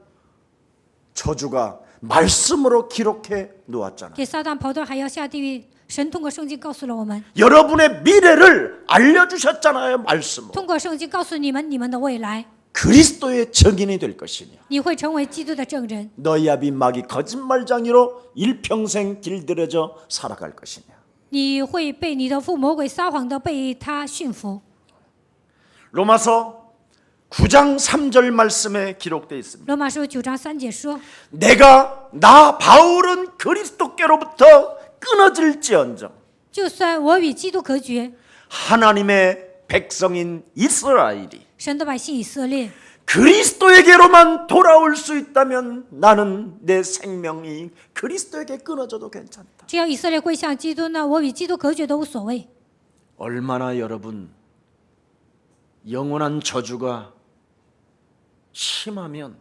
저주가 말씀으로 기록해 놓았잖아요. 给撒旦跑腿还要下地狱，神通过圣经告诉了我们， 여러분의 미래를 알려주셨잖아요. 말씀으로. 通过圣经告诉你们你们的未来， 그리스도의 증인이 될 것이냐. 你会成为基督的证人。 너희 아비 마귀 거짓말장이로 일평생 길들여져 살아갈 것이냐. 你会被你的父魔鬼撒谎的被他驯服。 로마서 9장 3절 말씀에 기록되어 있습니다. 罗马书9章3节说， 나 바울은 그리스도께로부터 끊어질지언정 就算我与基督隔绝， 하나님의 백성인 이스라엘이 神的百姓以色列 그리스도에게로만 돌아올 수 있다면 나는 내 생명이 그리스도에게 끊어져도 괜찮다. 只要以色列归向基督呢，我与基督隔绝都无所谓。 얼마나 여러분 영원한 저주가 심하면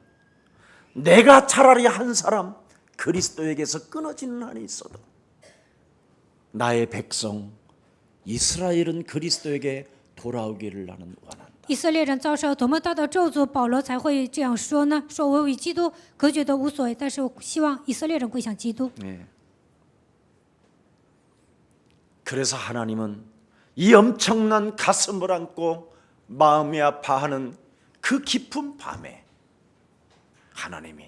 내가 차라리 한 사람 그리스도에게서 끊어지는 한이 있어도 나의 백성 이스라엘은 그리스도에게 돌아오기를 나는 원한다. 以色列人遭受多么大的咒诅，保罗才会这样说呢？说我与基督隔绝都无所谓，但是我希望以色列人归向基督。 예. 그래서 하나님은 이 엄청난 가슴을 안고 마음이 아파하는 그 깊은 밤에 하나님이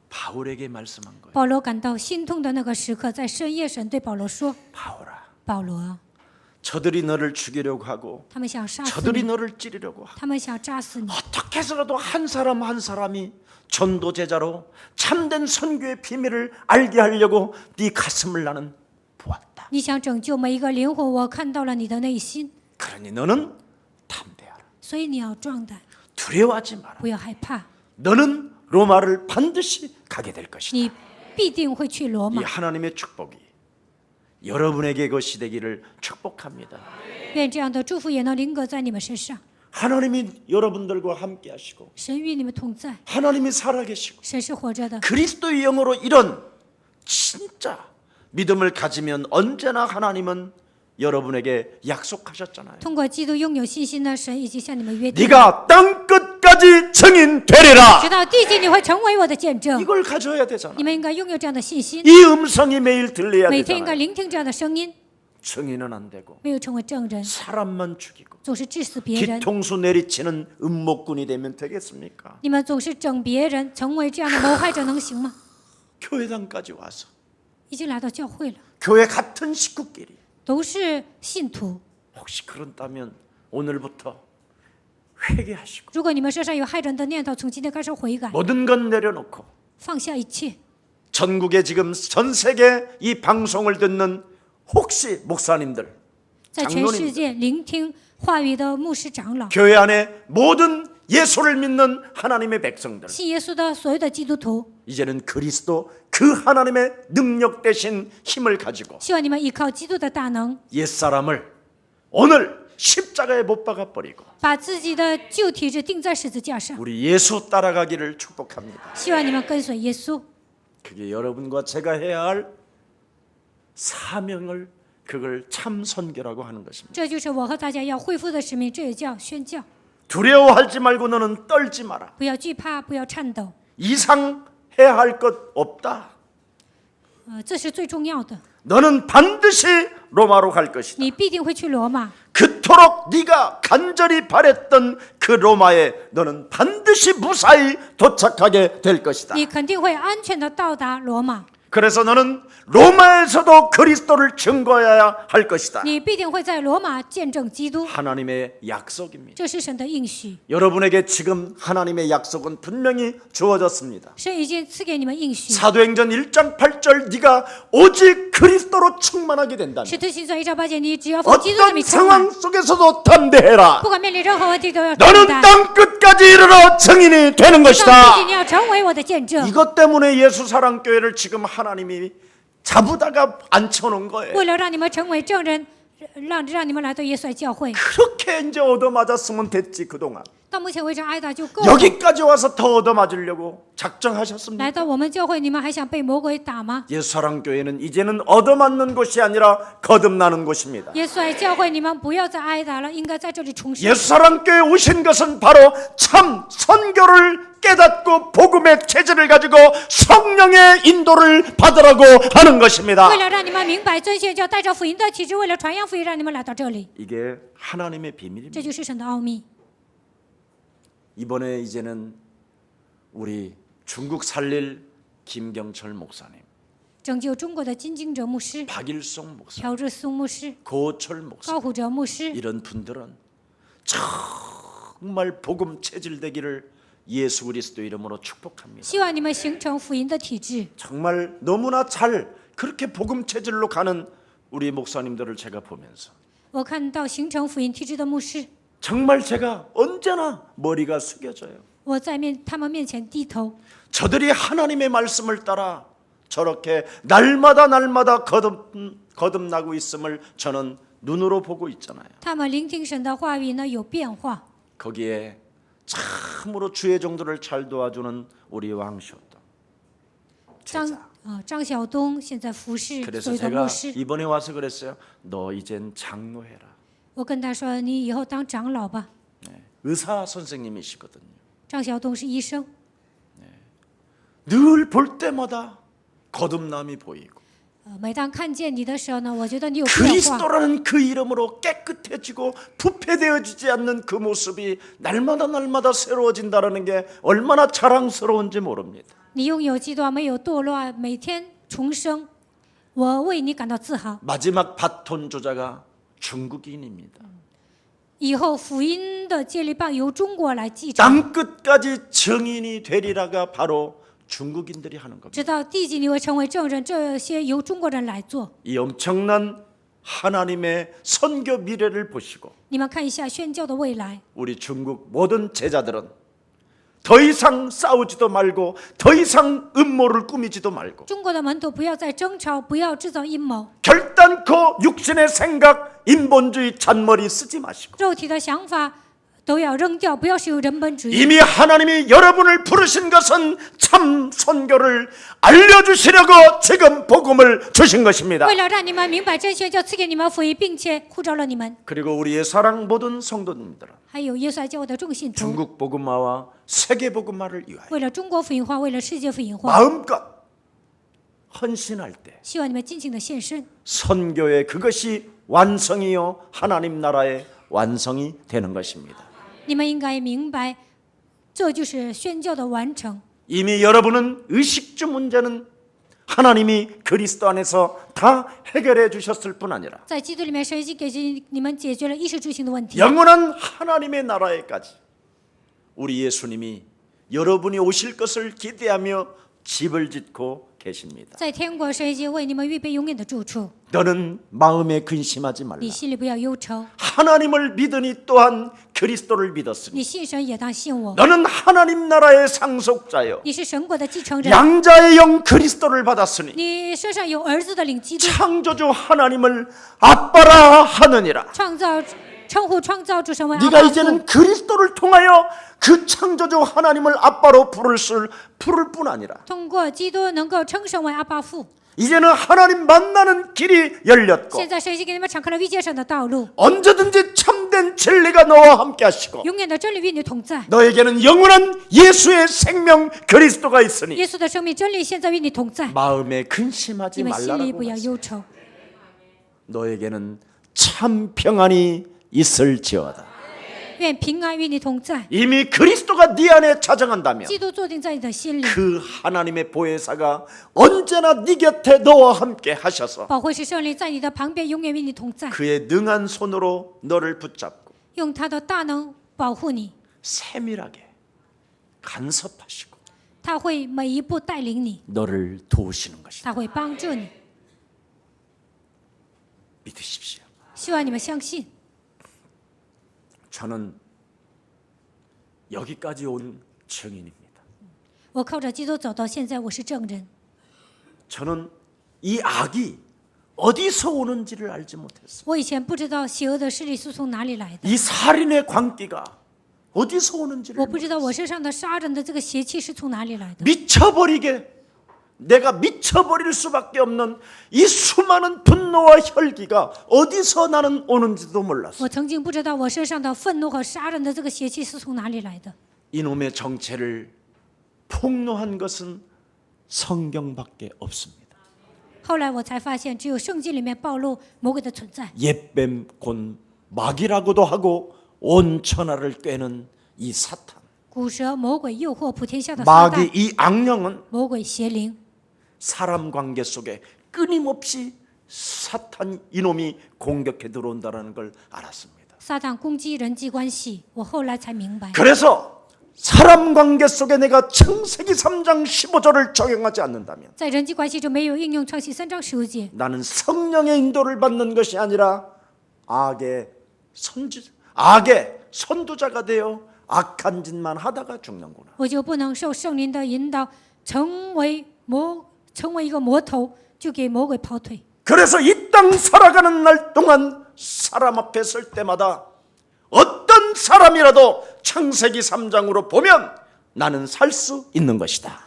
바울에게 말씀한 거예요. 保罗感到心痛的那个时刻，在深夜，神对保罗说 바울아, ：“保罗， 저들이 너를 죽이려고 하고 他们想杀死 저들이 你， 너를 찌르려고 하고 他们想扎死你。 어떻게 해서라도 한 사람 한 사람이 전도 제자로 참된 선교의 비밀을 알게 하려고 네 가슴을 나는 보았다. 你想拯救每一个灵魂，我看到了你的内心， 그러니 너는 담대하라. 所以你要壮胆， 두려워하지 마라. 不要害怕， 너는 로마를 반드시 가게 될 것이다. 你必定会去罗 이 马。 하나님의 축복이 여러분에게 것이 되기를 축복합니다. 愿这样的祝福也能临格在你们身上。 하나님이 여러분들과 함께 하시고 神与你们同在， 하나님이 살아계시고 神是活着的。 그리스도의 영으로 이런 진짜 믿음을 가지면 언제나 하나님은 여러분에게 약속하셨잖아요. 通过基督拥有信心的神已经向你们约定， 네가 땅 끝까지 증인 되리라. 直到地极你会成为我的见证。 이걸 가져야 되잖아. 你们应该拥有这样的信心， 이 음성이 매일 들려야 每天应该 되잖아요. 聆听这样的声音， 증인은 안 되고 没有成为证人， 사람만 죽이고 总是致死别人。 뒤통수 내리치는 음모꾼이 되면 되겠습니까? 你们总是整别人，成为这样的谋害者，能行吗？ 교회당까지 와서 已经来到教会了， 교회 같은 식구끼리 都是信徒。 혹시 그런다면 오늘부터 회개하시고 如果你们身上有害人的念头，从今天开始悔改， 모든 건 내려놓고 放下一切。 전국에 지금 전 세계 이 방송을 듣는 혹시 목사님들, 在全世界聆听话语的牧师长老， 교회 안에 모든 예수를 믿는 하나님의 백성들, 信耶稣的所有的基督徒， 이제는 그리스도 그 하나님의 능력 대신 힘을 가지고 希望你们依靠基督的大能， 옛사람을 오늘 십자가에 못 박아 버리고 把自己的旧体质钉在十字架上。 우리 예수 따라가기를 축복합니다. 希望你们跟随耶稣， 그게 여러분과 제가 해야 할 사명을 그걸 참 선교라고 하는 것입니다. 这就是我和大家要恢复的使命，这也叫宣教。 두려워하지 말고 너는 떨지 마라. 不要惧怕，不要颤抖， 이상 해야 할 것 없다. 这是最重要的。 너는 반드시 로마로 갈 것이다. 你必定会去罗马， 그토록 네가 간절히 바랬던 그 로마에 너는 반드시 무사히 도착하게 될 것이다. 你肯定会安全的到达罗马， 그래서 너는 로마에서도 그리스도를 증거해야 할 것이다. 你必定会在罗马见证基督， 하나님의 약속입니다. 这是神的应许。 여러분에게 지금 하나님의 약속은 분명히 주어졌습니다. 神已经赐给你们应许。 사도행전 1장 8절 네가 오직 그리스도로 충만하게 된다면 使徒行传1章8节，你只要奉基督的名 어떤 充满 상황 ， 속에서도 담대해라. 不管面临任何问题都要 너는 担待。 땅 끝까지 이르러 증인이 되는 到地 것이다. 极，你要成为我的见证。 이것 때문에 예수사랑교회를 지금 하나님이 잡으다가 앉혀놓은 거예요. 为了让你们成为证人，让你们来到耶稣爱教会。 그렇게 이제 얻어맞았으면 됐지 그동안. 到目前为止，挨打就够了。 여기까지 와서 더 얻어맞으려고 작정하셨습니까? 来到我们教会，你们还想被魔鬼打吗？ 예수사랑교회는 이제는 얻어맞는 곳이 아니라 거듭나는 곳입니다. 耶稣爱教会，你们不要再挨打了，应该在这里重生。 예수사랑교회에 오신 것은 바로 참 선교를 깨닫고 복음의 체질을 가지고 성령의 인도를 받으라고 하는 것입니다. 为了让你们明白遵循，就要带着福音的体质，为了传扬福音，让你们来到这里。 이게 하나님의 비밀입니다. 这就是神的奥秘。 이번에 이제는 우리 중국 살릴 김경철 목사님, 拯救中国的金经哲牧师、 박일송 목사, 朴志松牧师、 고철 목사 高虎哲牧师， 이런 분들은 정말 복음 체질되기를 예수 그리스도 이름으로 축복합니다. 希望你们形成福音的体质。 정말 너무나 잘 그렇게 복음 체질로 가는 우리 목사님들을 제가 보면서 我看到形成福音体质的牧师， 정말 제가 언제나 머리가 숙여져요. 我在他们面前低头。 저들이 하나님의 말씀을 따라 저렇게 날마다 거듭나고 있음을 저는 눈으로 보고 있잖아요. 他们聆听神的话语呢，有变化。 거기에 참으로 주의 종들을 잘 도와주는 우리 왕쇼도 제자. 张晓东现在服侍所 그래서 有的 제가 牧师。 이번에 와서 그랬어요. 너 이젠 장로해라. 我跟他说：“你以后当长老吧。 네. 의사 선생님이시거든요. 张晓东是医生， 늘 볼 때마다 거듭남이 보이고 每当看见你的时候呢，我觉得你有变化。 그리스도라는 그 이름으로 깨끗해지고 부패되어지지 않는 그 모습이 날마다 새로워진다는 게 얼마나 자랑스러운지 모릅니다. 你拥有基督，没有堕落，每天重生，我为你感到自豪。 마지막 바톤 조자가 중국인입니다. 以后福音的接力棒由中国来继承， 땅 끝까지 증인이 되리라가 바로 중국인들이 하는 겁니다. 直到地极你会成为证人，这些由中国人来做。 이 엄청난 하나님의 선교 미래를 보시고 你们看一下宣教的未来， 우리 중국 모든 제자들은 더 이상 싸우지도 말고 더 이상 음모를 꾸미지도 말고 中国的门徒不要再争吵，不要制造阴谋， 결단코 육신의 생각, 인본주의 잔머리 쓰지 마시고 肉体的想法都要扔掉，不要使用人本主义。 이미 하나님이 여러분을 부르신 것은 참 선교를 알려주시려고 지금 복음을 주신 것입니다. 为了让你们明白真宣教，赐给你们福音，并且呼召了你们。 그리고 우리의 사랑 모든 성도님들은 还有耶稣爱教会的众信徒， 중국 복음화와 세계 복음화를 위하여 为了中国福音化，为了世界福音化， 마음껏 헌신할 때 希望你们尽情的献身， 선교의 그것이 완성이요 하나님 나라의 완성이 되는 것입니다. 你们应该明白，这就是宣教的完成。 이미 여러분은 의식주 문제는 하나님이 그리스도 안에서 다 해결해 주셨을 뿐 아니라 在基督里面，神已经给你们解决了衣食住行的问题。 영원한 하나님의 나라에까지 우리 예수님이 여러분이 오실 것을 기대하며 집을 짓고 계십니다. 在天国，神已经为你们预备永远的住处。 너는 마음에 근심하지 말라. 你心里不要忧愁， 하나님을 믿으니 또한 그리스도를 믿었으니 你信神也当信我。 너는 하나님 나라의 상속자요 你是神国的继承人， 양자의 영 그리스도를 받았으니 你身上有儿子的领基督， 창조주 하나님을 아빠라 하느니라. 称呼创造主神为阿 네가 爸父。 이제는 그리스도를 통하여 그 창조주 하나님을 아빠로 부를 뿐 아니라 通过基督能够称神为阿爸父。 이제는 하나님 만나는 길이 열렸고 现在神已经给你们敞开了遇见神的道路， 언제든지 참된 진리가 너와 함께 하시고 永远的真理与你同在。 너에게는 영원한 예수의 생명 그리스도가 있으니 耶稣的生命真理现在与你同在， 마음에 근심하지 你们心里不 말라라고 要 말씀. 忧愁。 너에게는 참 평안이 있을지어다. 愿平安与你同在， 이미 그리스도가 네 안에 자정한다면 基督坐定在你的心里。 그 하나님의 보혜사가 언제나 네 곁에 너와 함께 하셔서 保惠师圣灵在你的旁边，永远与你同在， 그의 능한 손으로 너를 붙잡고 用他的大能保护你， 세밀하게 간섭하시고 他会每一步带领你， 너를 도우시는 것이다. 他会帮助你。 믿으십시오. 希望你们相信， 저는 여기까지 온 증인입니다. 我靠着基督走到现在，我是证人。 저는 이 악이 어디서 오는지를 알지 못했어요. 我以前不知道邪恶的势力是从哪里来的， 이 살인의 광기가 어디서 오는지를 我不知道我身上的杀人的这个邪气是从哪里来的。 미쳐버리게 내가 미쳐버릴 수밖에 없는 이 수많은 분노와 혈기가 어디서 나는 오는지도 몰랐어요. 我曾经不知道我身上的愤怒和杀人的这个邪气是从哪里来的。 이놈의 정체를 폭로한 것은 성경밖에 없습니다. 后来我才发现，只有圣经里面暴露魔鬼的存在。 옛뱀 곧 마귀라고도 하고 온 천하를 꿰는 이 사탄. 古蛇、魔鬼诱惑普天下的撒 마귀 旦， 이 악령은 魔鬼邪灵， 사람 관계 속에 끊임없이 사탄 이놈이 공격해 들어온다는 걸 알았습니다. 撒旦攻击人际关系。我后来才明白， 그래서 사람 관계 속에 내가 창세기 3장 15절을 적용하지 않는다면 在人际关系中没有应用创世3章15节， 나는 성령의 인도를 받는 것이 아니라 악의 선두자가 되어 악한 짓만 하다가 죽는구나. 我就不能受圣灵的引导，成为一个魔头，就给魔鬼跑腿。 그래서 이 땅 살아가는 날 동안 사람 앞에 설 때마다 어떤 사람이라도 창세기 3장으로 보면 나는 살 수 있는 것이다.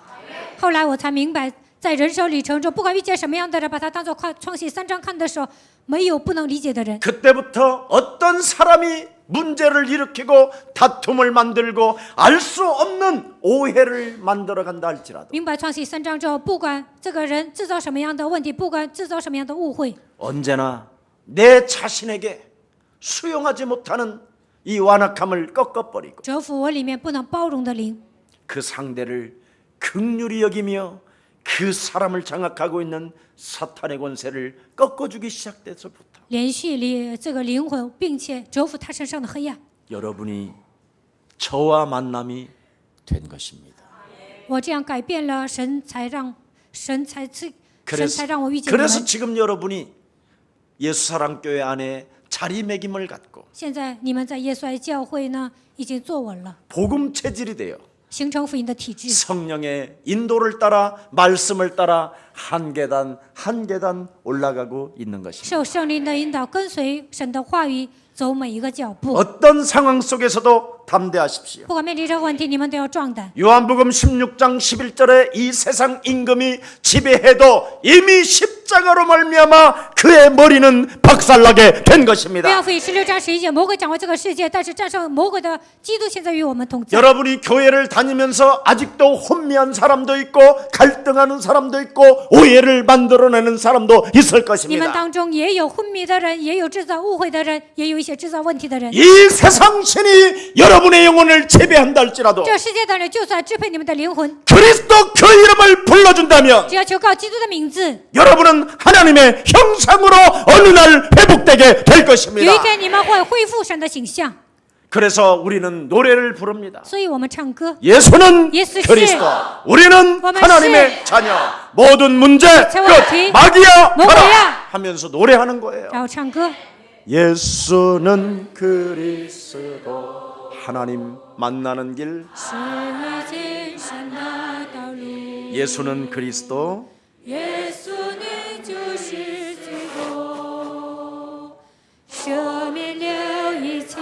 后来我才明白，在人生旅程中，不管遇见什么样的人，把他当作创世3章看的时候，没有不能理解的人。 그때부터 어떤 사람이 문제를 일으키고 다툼을 만들고 알 수 없는 오해를 만들어간다 할지라도 明白创世3章之后，不管这个人制造什么样的问题，不管制造什么样的误会， 언제나 내 자신에게 수용하지 못하는 이 완악함을 꺾어버리고 折服我里面不能包容的灵， 그 상대를 긍휼히 여기며 그 사람을 장악하고 있는 사탄의 권세를 꺾어주기 시작돼서부터 连续这个灵魂，并且折服他身上的黑暗。 여러분이 저와 만남이 된 것입니다. 我这样改变了，神才让我遇见你 그래서 们。 지금 여러분이 예수사랑교회 안에 자리매김을 갖고 现在你们在耶稣爱教会呢，已经坐稳了， 복음 체질이 되어 形成福音的体制， 성령의 인도를 따라 말씀을 따라 한 계단 한 계단 올라가고 있는 것입니다. 受圣灵的引导，跟随神的话语走每一个脚步。 어떤 상황 속에서도 담대하십시오. 不管面临这个问题，你们都要壮胆。 요한복음 16장 11절에 이 세상 임금이 지배해도 이미 십자가로 말미암아 그의 머리는 박살나게 된 约 것입니다. 翰福音16章11节，魔鬼掌握这个世界，但是战胜魔鬼的基督现在与我们同在。 여러분이 교회를 다니면서 아직도 혼미한 사람도 있고 갈등하는 사람도 있고 오해를 만들어내는 사람도 있을 你们 것입니다. 当中也有昏迷的人，也有制造误会的人，也有一些制造问题的人。 이 세상 신이 여러분의 영혼을 지배한다 할지라도 这世界的人就算支配你们的灵魂， 그리스도 그 이름을 불러준다면 只要求告基督的名字， 여러분은 하나님의 형상으로 어느 날 회복되게 될 有一 것입니다. 天你们会恢复神的形象。 그래서 우리는 노래를 부릅니다. 所以我们唱歌， 예수는 예수 씨. 그리스도, 우리는 워먼 하나님의 자녀, 모든 문제 최원티. 끝, 마귀야 뭐야? 가라 하면서 노래하는 거예요. 然后唱歌。 예수는 그리스도, 하나님 만나는 길. 是今生的道路， 예수는 그리스도, 耶稣你就是基督，赦免了一切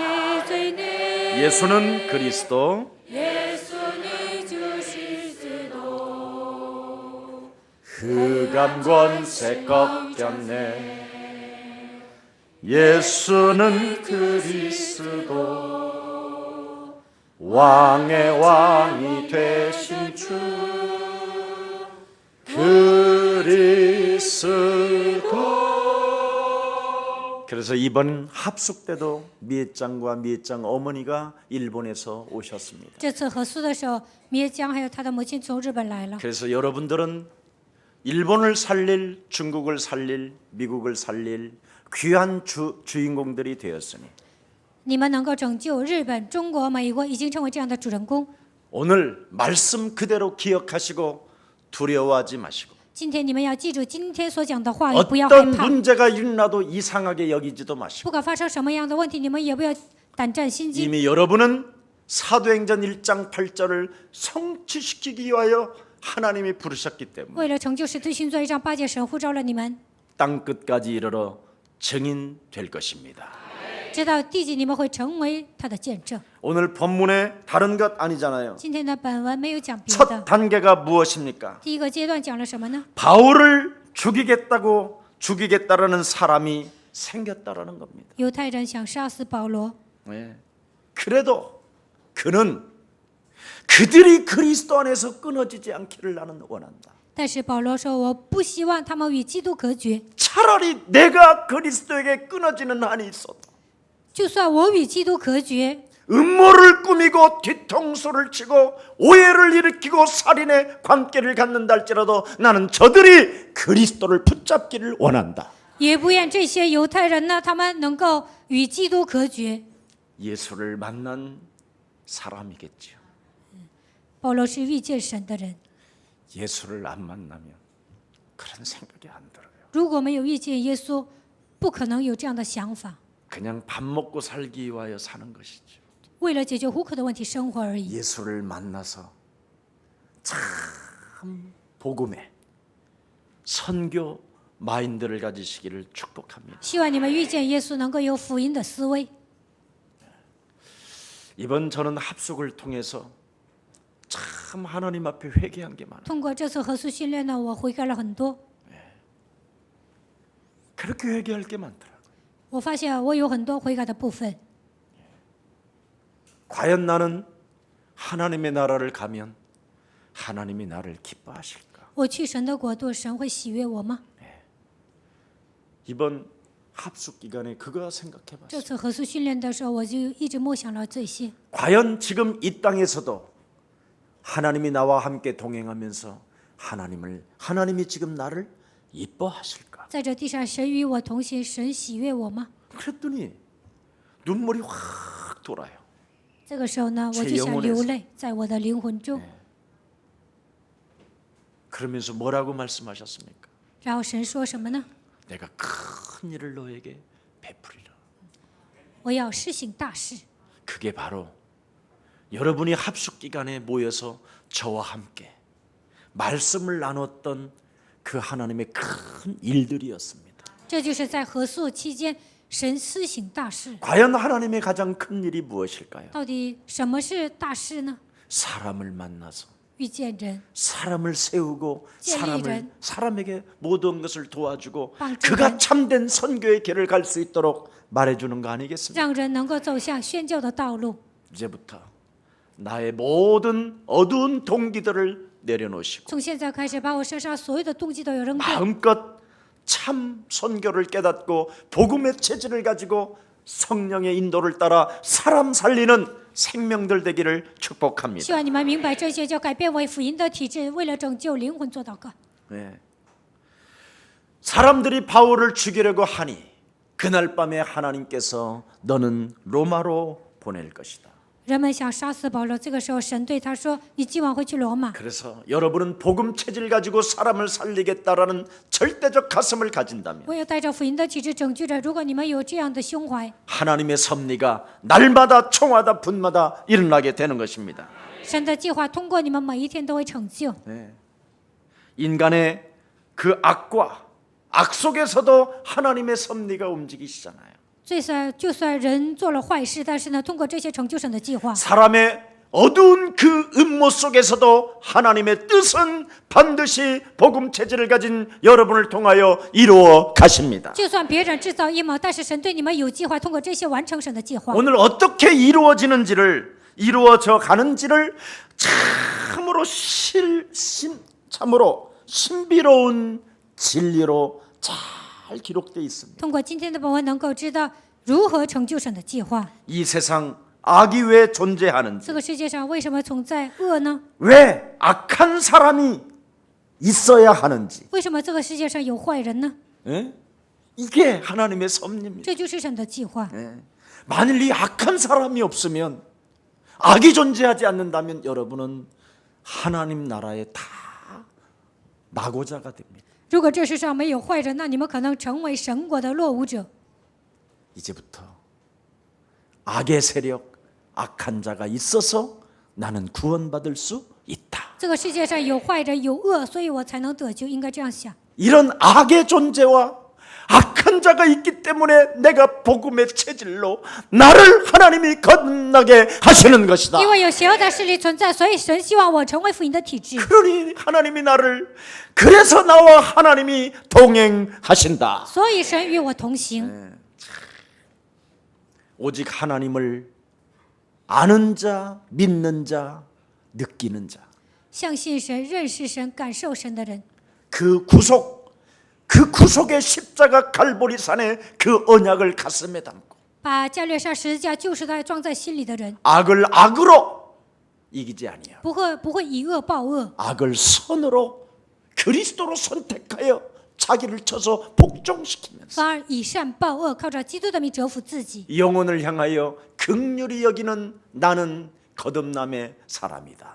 罪孽。 예수는 그리스도, 耶稣你就是基督， 흑암 권세 꺾였네. 예수는 그리스도, 왕의 왕이 되신 주 그리스도. 그래서 이번 합숙 때도 미애짱과 미애짱 어머니가 일본에서 오셨습니다. 这次合宿的时候，灭江还有他的母亲从日本来了。 그래서 여러분들은 일본을 살릴, 중국을 살릴, 미국을 살릴 귀한 주인공들이 되었으니 你们能够拯救日本、中国、美国，已经成为这样的主人公。 오늘 말씀 그대로 기억하시고 두려워하지 마시고 今天你们要记住今天所讲的话语，不要害 어떤 怕。 문제가 일어나도 이상하게 여기지도 마시고 不管发生什么样的问题，你们也不要胆战心惊。 이미 여러분은 사도행전 1장 8절을 성취시키기 위하여 하나님이 부르셨기 때문에 为了成就使徒行传1章8节，神呼召了你们， 땅 끝까지 이르러 증인 될 것입니다. 直到地极，你们会成为他的见证。 오늘 본문에 다른 것 아니잖아요. 今天的本文没有讲别 첫 的， 단계가 무엇입니까? 第一个阶段讲了什么呢？ 바울을 죽이겠다라는 사람이 생겼다라는 겁니다. 犹太人想杀死保罗， 네. 그래도 그는 그들이 그리스도 안에서 끊어지지 않기를 나는 원한다. 但是保罗说：“我不希望他们与基督隔绝， 차라리 내가 그리스도에게 끊어지는 한이 있어도 就算我与基督隔绝， 음모를 꾸미고 뒤통수를 치고 오해를 일으키고 살인의 관계를 갖는다 할지라도 나는 저들이 그리스도를 붙잡기를 원한다. 也不愿这些犹太人呢，他们能够与基督隔绝。 예수를 만난 사람이겠죠. 保罗是遇见神的人， 예수를 안 만나면 그런 생각이 안 들어요. 如果没有遇见耶稣，不可能有这样的想法。 그냥 밥 먹고 살기 위하여 사는 것이죠. 为了解决糊口的问题生活而已。 예수를 만나서 참 복음에 선교 마인드를 가지시기를 축복합니다. 希望你们遇见耶稣，能够有福音的思维。 이번 저는 합숙을 통해서 참 하나님 앞에 회개한 게 많아요. 通过这次合宿训练呢，我悔改了很多。 그렇게 회개할 게 많더라고요. 我发现我有很多悔改的部分。 과연 나는 하나님의 나라를 가면 하나님이 나를 기뻐하실까? 我去神的国度，神会喜悦我吗？ 이번 합숙 기간에 그거 생각해봤어요. 这次合宿训练的时候，我就一直默想了这些。 과연 지금 이 땅에서도 하나님이 나와 함께 동행하면서 하나님이 지금 나를 이뻐하실까? 在这地上，神与我同行，神喜悦我吗？ 그랬더니 눈물이 확 돌아요. 这个时候呢，我就想流泪，在我的灵魂中。 그러면서 뭐라고 말씀하셨습니까? 然后神说什么呢？ 내가 큰 일을 너에게 베풀이라. 我要施行大事。 그게 바로 여러분이 합숙 기간에 모여서 저와 함께 말씀을 나눴던 그 하나님의 큰 일들이었습니다. 这就是在合宿期间，神施行大事。 과연 하나님의 가장 큰 일이 무엇일까요? 到底什么是大事呢？ 사람을 만나서 遇见人， 사람을 세우고 젤리는 사람에게 모든 것을 도와주고 빵주는 그가 참된 선교의 길을 갈 수 있도록 말해주는 거 아니겠습니까? 让人能够走向宣教的道路。 이제부터 나의 모든 어두운 동기들을 내려놓으시고 从现在开始，把我身上所有的动机都要扔掉， 마음껏 참 선교를 깨닫고 복음의 체질을 가지고 성령의 인도를 따라 사람 살리는 생명들 되기를 축복합니다. 希望你们明白这些，就改变为福音的体制，为了拯救灵魂做祷告。 네. 사람들이 바울을 죽이려고 하니 그날 밤에 하나님께서 너는 로마로 보낼 것이다. 人们想杀死保罗，这个时候神对他说：“你今晚会去罗马。 그래서 여러분은 복음 체질 가지고 사람을 살리겠다라는 절대적 가슴을 가진다면 我要带着福音的体制拯救着。如果你们有这样的胸怀， 하나님의 섭리가 날마다 총마다 분마다 일어나게 되는 것입니다. 神的计划通过你们每一天都会成就。 네. 인간의 그 악과 악 속에서도 하나님의 섭리가 움직이시잖아요. 就算人做了坏事，但是呢，通过这些成就神的计划。 사람의 어두운 그 음모 속에서도 하나님의 뜻은 반드시 복음 체질을 가진 여러분을 통하여 이루어 가십니다. 就算别人制造阴谋，但是神对你们有计划，通过这些完成神的计划。 오늘 어떻게 이루어져 가는지를 참으로 신비로운 진리로 잘 기록되어 있습니다. 通过今天的本文，能够知道如何成就神的计划。 이 세상 악이 왜 존재하는지, 这个世界上为什么存在恶呢？ 왜 악한 사람이 있어야 하는지, 为什么这个世界上有坏人呢？ 예? 이게 하나님의 섭리입니다. 这就是神的计划。 예. 만일 이 악한 사람이 없으면, 악이 존재하지 않는다면 여러분은 하나님 나라에 다 낙오자가 됩니다. 如果这世上没有坏人，那你们可能成为神国的落伍者。 이제부터 악의 세력, 악한 자가 있어서 나는 구원받을 수 있다. 这个世界上有坏人有恶，所以我才能得救，应该这样想。 이런 악의 존재와 악한 자가 있기 때문에 내가 복음의 체질로 나를 하나님이 거듭나게 하시는 것이다. 因为有邪恶的势力存在，所以神希望我成为福音的体制。 그러니 하나님이 나를 그래서 나와 하나님이 동행하신다. 所以神与我同行。 오직 하나님을 아는 자, 믿는 자, 느끼는 자. 相信神、认识神、感受神的人， 그 구속의 십자가 갈보리산의 그 언약을 가슴에 담고 把加略沙十字架救赎带装在心里的人， 악을 악으로 이기지 아니야. 不会以恶报恶， 악을 선으로 그리스도로 선택하여 자기를 쳐서 복종시키면서 反而以善报恶，靠着基督的名折服自己。 영혼을 향하여 긍휼히 여기는 나는 거듭남의 사람이다.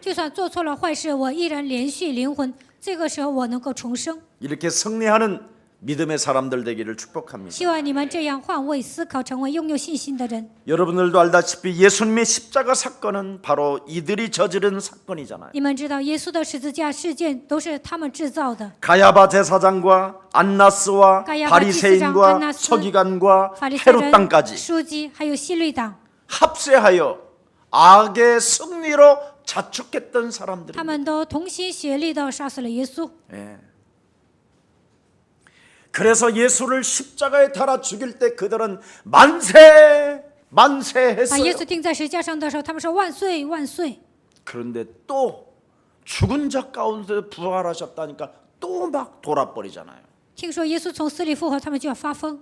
就算做错了坏事，我依然连续灵魂。这个时候，我能够重生。 이렇게 승리하는 믿음의 사람들 되기를 축복합니다. 希望你们这样换位思考，成为拥有信心的人。 여러분들도 알다시피 예수님의 십자가 사건은 바로 이들이 저지른 사건이잖아요. 你们知道，耶稣的十字架事件都是他们制造的。 가야바 제사장과 안나스와 가야바 바리새인과 제사장, 안나스, 서기관과 法利赛人、 헤롯당까지 书记，还有希律党， 합세하여 악의 승리로 자축했던 사람들입니다. 他们都同心协力地杀死了耶稣。 예. 그래서 예수를 십자가에 달아 죽일 때 그들은 만세 把 만세했어요. 耶稣钉在十字架上的时候，他们说万岁万岁。 그런데 또 죽은 자 가운데 부활하셨다니까 또 막 돌아버리잖아요. 听说耶稣从死里复活，他们就要发疯。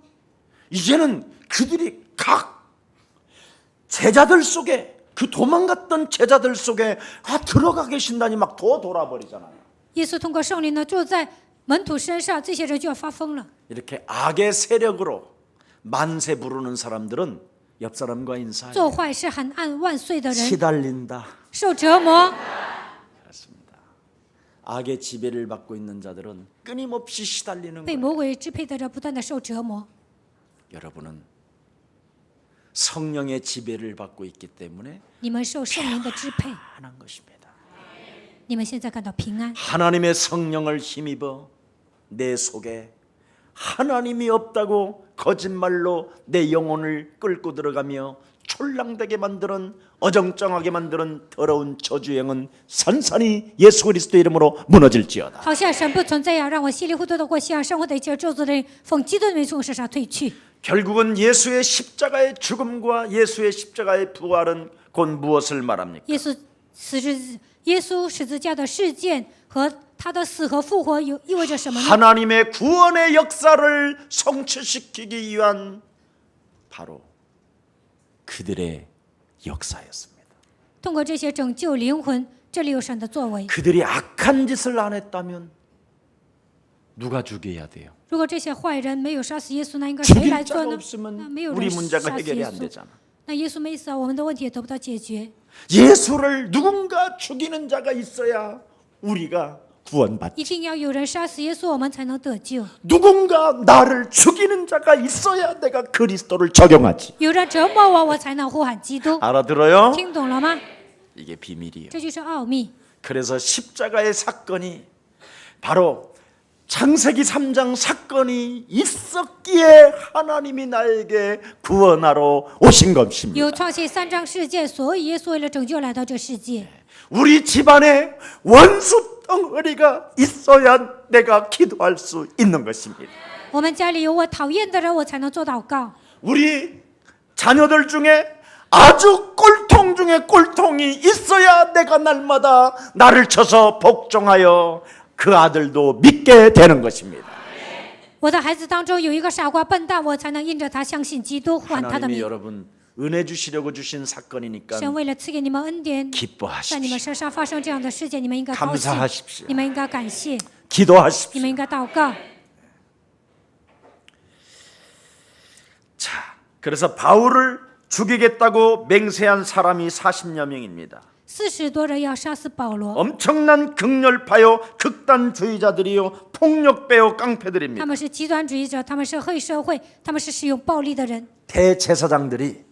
이제는 그들이 각 제자들 속에 그 도망갔던 제자들 속에 들어가 계신다니 막 더 돌아버리잖아요. 耶稣通过圣灵呢住在门徒身上，这些人就要发疯了。 이렇게 악의 세력으로 만세 부르는 사람들은 옆 사람과 인사해요. 做坏事喊按万岁的人 시달린다. 受折磨， 그렇습니다. 악의 지배를 받고 있는 자들은 끊임없이 시달리는 被 거예요. 魔鬼支配的人不断的受折磨。 여러분은 성령의 지배를 받고 있기 때문에 你们受圣灵的支配， 하는 것입니다. 你们现在感到平安。 하나님의 성령을 힘입어 내 속에 하나님이 없다고 거짓말로 내 영혼을 끌고 들어가며 촐랑되게 만드는 어정쩡하게 만드는 더러운 저주행은 산산이 예수 그리스도 이름으로 무너질지어다. 好像神不存在呀，让我稀里糊涂的过信仰生活的一切咒诅的人，奉基督的名从我身上退去。 결국은 예수의 십자가의 죽음과 예수의 십자가의 부활은 곧 무엇을 말합니까? 耶稣十字架的事件和他的死和复活意味着什么呢？ 하나님의 구원의 역사를 성취시키기 위한 바로 그들의 역사였습니다. 通过这些拯救灵魂，这里有神的作为。 그들이 악한 짓을 안 했다면 누가 죽여야 돼요? 如果这些坏人没有杀死耶稣，那应该谁来 죽일 做 자가 呢？ 없으면 那没有 우리 人 문제가 杀死 해결이 耶 안 稣， 되잖아. 那耶稣没死啊，我们的问题也得不到解决。 예수를 누군가 죽이는 자가 있어야 우리가 구원받지. 一定要有人杀死耶稣，我们才能得救。 누군가 나를 죽이는 자가 있어야 내가 그리스도를 적용하지. 有人折磨我，我才能呼喊基督。 알아들어요? 听懂了吗？ 이게 비밀이에요. 这就是奥秘。 그래서 십자가의 사건이 바로 창세기 3장 사건이 있었기에 하나님이 나에게 구원하러 오신 것입니다. 有创世3章事件，所以耶稣为了拯救来到这世界。 우리 집안에 원수 덩어리가 있어야 내가 기도할 수 있는 것입니다. 我们家里有我讨厌的人，我才能做祷告。 우리 자녀들 중에 아주 꼴통 중에 꼴통이 있어야 내가 날마다 나를 쳐서 복종하여 그 아들도 믿게 되는 것입니다. 我的孩子当中有一个傻瓜笨蛋，我才能因着他相信基督，呼喊他的 하나님이 名。 여러분 은혜 주시려고 주신 사건이니까 神为了赐给你们恩典，在你们 기뻐하십시오. 身上发生这样的事件，你们应该高兴， 감사하십시오. 你们应该感谢，你 기도하십시오. 们应该祷告。 자, 그래서 바울을 죽이겠다고 맹세한 사람이 40여 명입니다. 40多人要杀死保罗， 엄청난 극렬파요, 극단주의자들이요, 폭력배요, 깡패들입니다. 他们是极端主义者，他们是黑社会，他们是使用暴力的人。 대제사장들이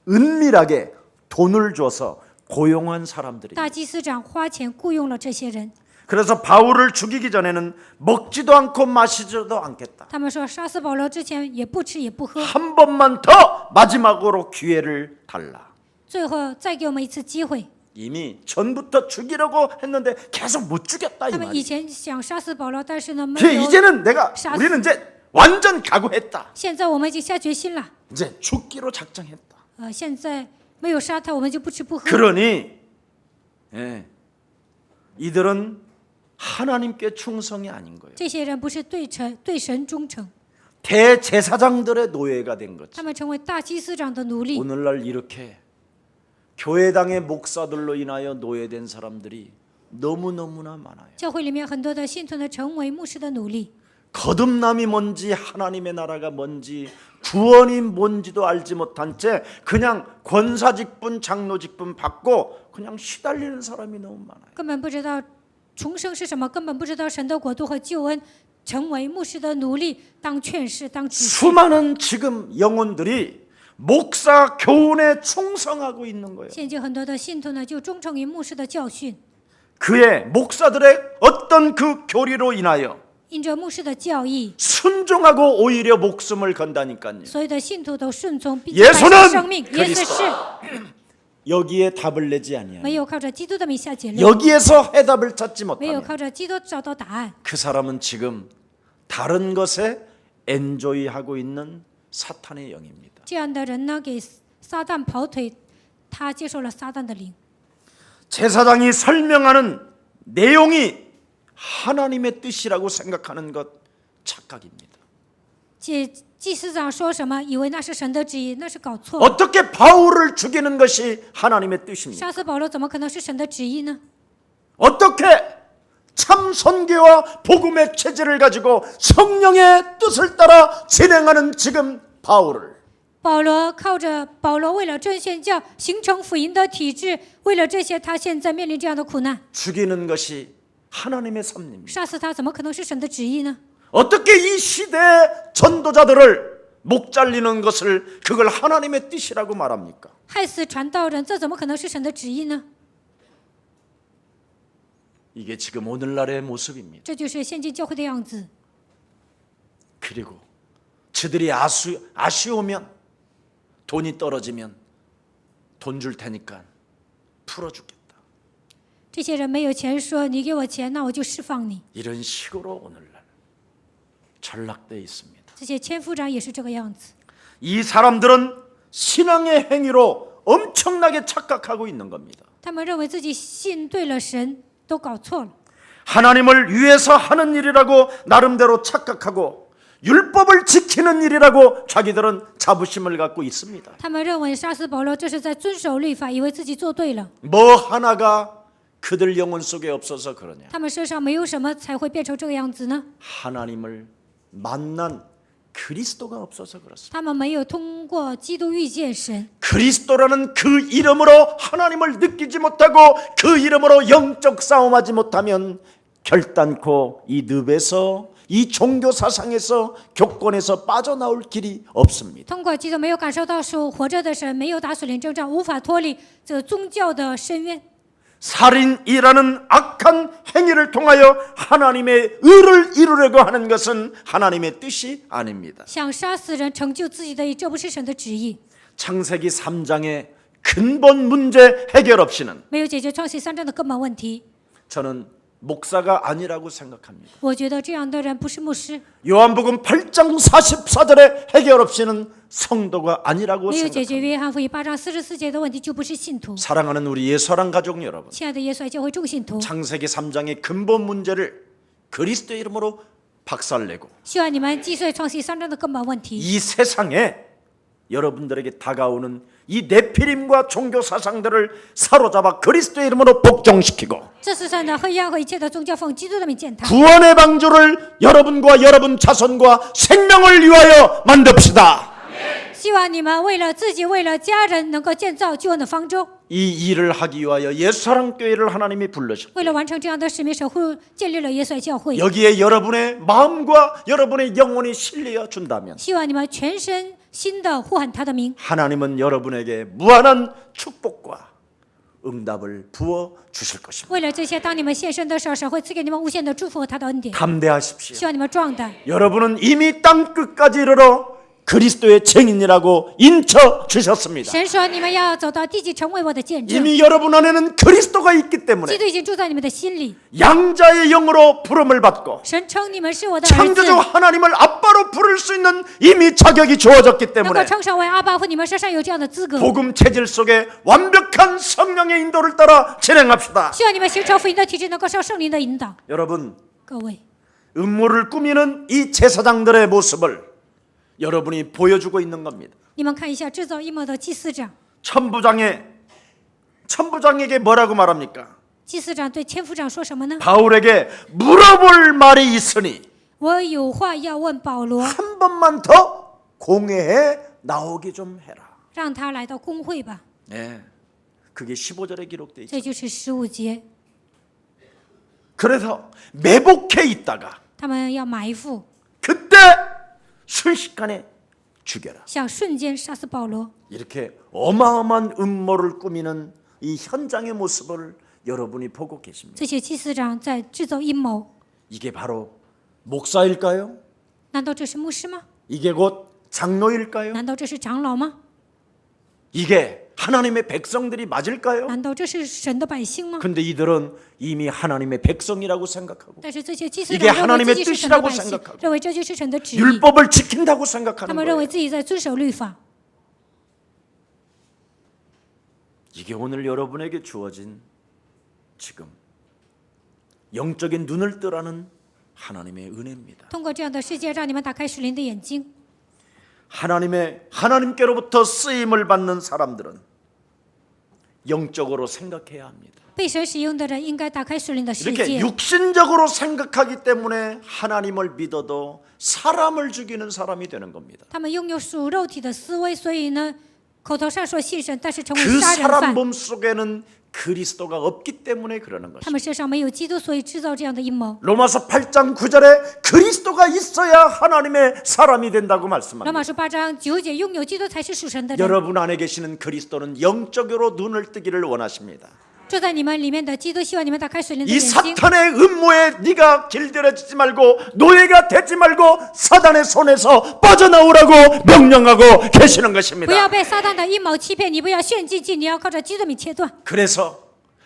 은밀하게 돈을 줘서 고용한 사람들이. 大祭司长花钱雇佣了这些人， 그래서 바울을 죽이기 전에는 먹지도 않고 마시지도 않겠다. 他们说杀死保罗之前也不吃也不喝， 한 번만 더 마지막으로 기회를 달라. 最后再给我们一次机会。 이미 전부터 죽이려고 했는데 계속 못 죽였다 이 他们以 말이야. 前想杀死保罗，但是呢没 그래, 有。 이제는 殺死。 우리는 이제 완전 각오했다. 现在我们已经下决心了， 이제 죽기로 작정했다. 现在没有杀他，我们就不吃不喝。 그러니 이들은 하나님께 충성이 아닌 거예요. 这些人不是对神忠诚， 대제사장들의 노예가 된 거지. 他们成为大祭司长的奴隶。 오늘날 이렇게 교회당의 목사들로 인하여 노예된 사람들이 너무너무나 많아요. 教会里面很多的信徒呢，成为牧师的奴隶。 거듭남이 뭔지 하나님의 나라가 뭔지 구원이 뭔지도 알지 못한 채 그냥 권사직분 장로직분 받고 그냥 시달리는 사람이 너무 많아요. 根本不知道重生是什么，根本不知道神的国度和救恩，成为牧师的奴隶，当劝士，当执事。 수많은 지금 영혼들이 목사 교훈에 충성하고 있는 거예요. 现今很多的信徒呢，就忠诚于牧师的教训， 그의 목사들의 어떤 그 교리로 인하여 因着牧师的教义， 순종하고 오히려 목숨을 건다니까요. 所有的信徒都顺从，并 耶 且 稣 摆 는 上生命。耶稣是 여기에 답을 내지 아니하니 没有靠着基督的名下结论， 여기에서 해답을 찾지 没有 못하면 靠着基督找到答案。 그 사람은 지금 다른 것에 엔조이하고 있는 사탄의 영입니다. 这样的人呢，给撒旦跑腿，他接受了撒旦的灵。 제사장이 설명하는 내용이 하나님의 뜻이라고 생각하는 것 착각입니다. 祭司长说什么，以为那是神的旨意，那是搞错了。 어떻게 바울을 죽이는 것이 하나님의 뜻입니까? 杀死保罗怎么可能是神的旨意呢？ 어떻게 참 선교와 복음의 체질을 가지고 성령의 뜻을 따라 진행하는 지금 바울을 保罗为了正宣教，形成福音的体制，为了这些，他现在面临这样的苦难。 죽이는 것이 하나님의 섭리입니다. 杀死他怎么可能是神的旨意呢？ 어떻게 이 시대의 전도자들을 목 잘리는 것을 그걸 하나님의 뜻이라고 말합니까? 害死传道人，这怎么可能是神的旨意呢？ 이게 지금 오늘날의 모습입니다. 这就是现今教会的样子。 그리고 저들이 아쉬우면 돈이 떨어지면 돈 줄 테니까 풀어주겠다. 这些人没有钱说你给我钱，那我就释放你。 이런 식으로 오늘날 전락돼 있습니다. 这些千夫长也是这个样子。 이 사람들은 신앙의 행위로 엄청나게 착각하고 있는 겁니다. 他们认为自己信对了神，都搞错了。 하나님을 위해서 하는 일이라고 나름대로 착각하고 율법을 지키는 일이라고 자기들은 자부심을 갖고 있습니다. 他们认为杀死保罗这是在遵守律法，以为自己做对了。 뭐 하나가 그들 영혼 속에 없어서 그러냐? 他们身上没有什么才会变成这个样子呢？ 하나님을 만난 그리스도가 없어서 그렇습니다. 他们没有通过基督遇见神， 그리스도라는 그 이름으로 하나님을 느끼지 못하고 그 이름으로 영적 싸움하지 못하면 결단코 이 늪에서 이 종교 사상에서 교권에서 빠져나올 길이 없습니다. 通过基督没有感受到属活着的神，没有打属灵征战，无法脱离这宗教的深渊。 살인이라는 악한 행위를 통하여 하나님의 의를 이루려고 하는 것은 하나님의 뜻이 아닙니다. 想杀死人，成就自己的意，这不是神的旨意。 창세기 3장의 근본 문제 해결 없이는 没有解决创世3章的根本问题， 저는 목사가 아니라고 생각합니다. 我觉得这样的人不是牧师。 요한복음 8장 44절의 해결 없이는 성도가 아니라고 没有解 생각합니다. 决约翰福音8章44节的问题，就不是信徒。 사랑하는 우리 예수랑 가족 여러분, 亲爱的耶稣爱教会众信徒， 창세기 3장의 근본 문제를 그리스도의 이름으로 박살내고 希望你们击碎创世3章的根本问题。 이 세상에 여러분들에게 다가오는 이 네피림과 종교 사상들을 사로잡아 그리스도의 이름으로 복종시키고 这世上的黑暗和一切的宗教奉基督的名践踏。 구원의 방주를 여러분과 여러분 자손과 생명을 위하여 만듭시다. 希望你们为了自己，为了家人，能够建造救恩的方舟。 이 일을 하기 위하여 예수사랑교회를 하나님이 부르셨고 为了完成这样的使命，守护建立了耶稣爱教会。 여기에 여러분의 마음과 여러분의 영혼이 실려 준다면 希望你们全身心的呼喊他的名。 하나님은 여러분에게 무한한 축복과 응답을 부어 주실 것입니다. 为了这些，当你们献身的时候，神会赐给你们无限的祝福和他的恩典。 담대하십시오. 希望你们壮胆。 여러분은 이미 땅 끝까지 이르러 그리스도의 증인이라고 인쳐 주셨습니다. 神说你们要走到地极，成为我的见证。 이미 여러분 안에는 그리스도가 있기 基 때문에 督已经住在你们的心里。 양자의 영으로 부름을 받고 神称你们是我的儿子， 창조주 하나님을 아빠로 부를 수 있는 이미 자격이 주어졌기 能够 때문에 称上为阿爸父，你们身上有这样的资格。 복음 체질 속에 완벽한 성령의 인도를 따라 진행합시다. 希望你们形成福音的体制，能够受圣灵的引导。 여러분, 各位， 음모를 꾸미는 이 제사장들의 모습을 여러분이 보여주고 있는 겁니다. 你们看一下制造阴谋的祭司长。 천부장에게 뭐라고 말합니까? 祭司长对千夫长说什么呢？ 바울에게 물어볼 말이 있으니 我有话要问保罗， 한 번만 더 공회에 나오게 좀 해라. 让他来到公会吧。 네, 그게 15절에 기록돼 있죠. 这就是15节， 그래서 매복해 있다가 他们要埋伏， 그때 순식간에 죽여라. 想瞬间杀死保罗。 이렇게 어마어마한 음모를 꾸미는 이 현장의 모습을 여러분이 보고 계십니다. 这些祭司长在制造阴谋， 이게 바로 목사일까요? 难道这是牧师吗？ 이게 곧 장로일까요? 难道这是长老吗？ 이게 하나님의 백성들이 맞을까요? 难道这是神的百姓吗？ 근데 이들은 이미 하나님의 백성이라고 생각하고 但是这些祭司 이게 长认为 하나님의 自己是神的百 뜻이라고 姓 생각하고 ，认为这就是神的旨意， 율법을 지킨다고 他 생각하는 们认为 거예요. 自己在遵守律法。 이게 오늘 여러분에게 주어진 지금 영적인 눈을 뜨라는 하나님의 은혜입니다. 通过这样的世界，让你们打开属灵的眼睛。 하나님께로부터 쓰임을 받는 사람들은 영적으로 생각해야 합니다. 被神使用的人应该打开属灵的世 이렇게 界。 육신적으로 생각하기 때문에 하나님을 믿어도 사람을 죽이는 사람이 되는 겁니다. 他们拥有属肉体的思维，所以呢，口头上说信神，但是成为 그 杀人 사람 犯。 몸속에는 그리스도가 없기 때문에 그러는 他 것입니다. 们身上没有基督，所以制造这样的阴谋。 로마서 8장 9절에 그리스도가 있어야 하나님의 사람이 된다고 罗 말씀합니다. 马书8章9节，拥有基督才是属神的人。 여러분 안에 계시는 그리스도는 영적으로 눈을 뜨기를 원하십니다. 住在你们里面的基督，希望你们打开属灵的 이 眼睛。 사탄의 음모에 네가 길들여지지 말고 노예가 되지 말고 사단의 손에서 빠져나오라고 명령하고 계시는 不 것입니다. 要被撒旦的阴谋欺骗，你不要陷进去，你要靠着基督米切断。 그래서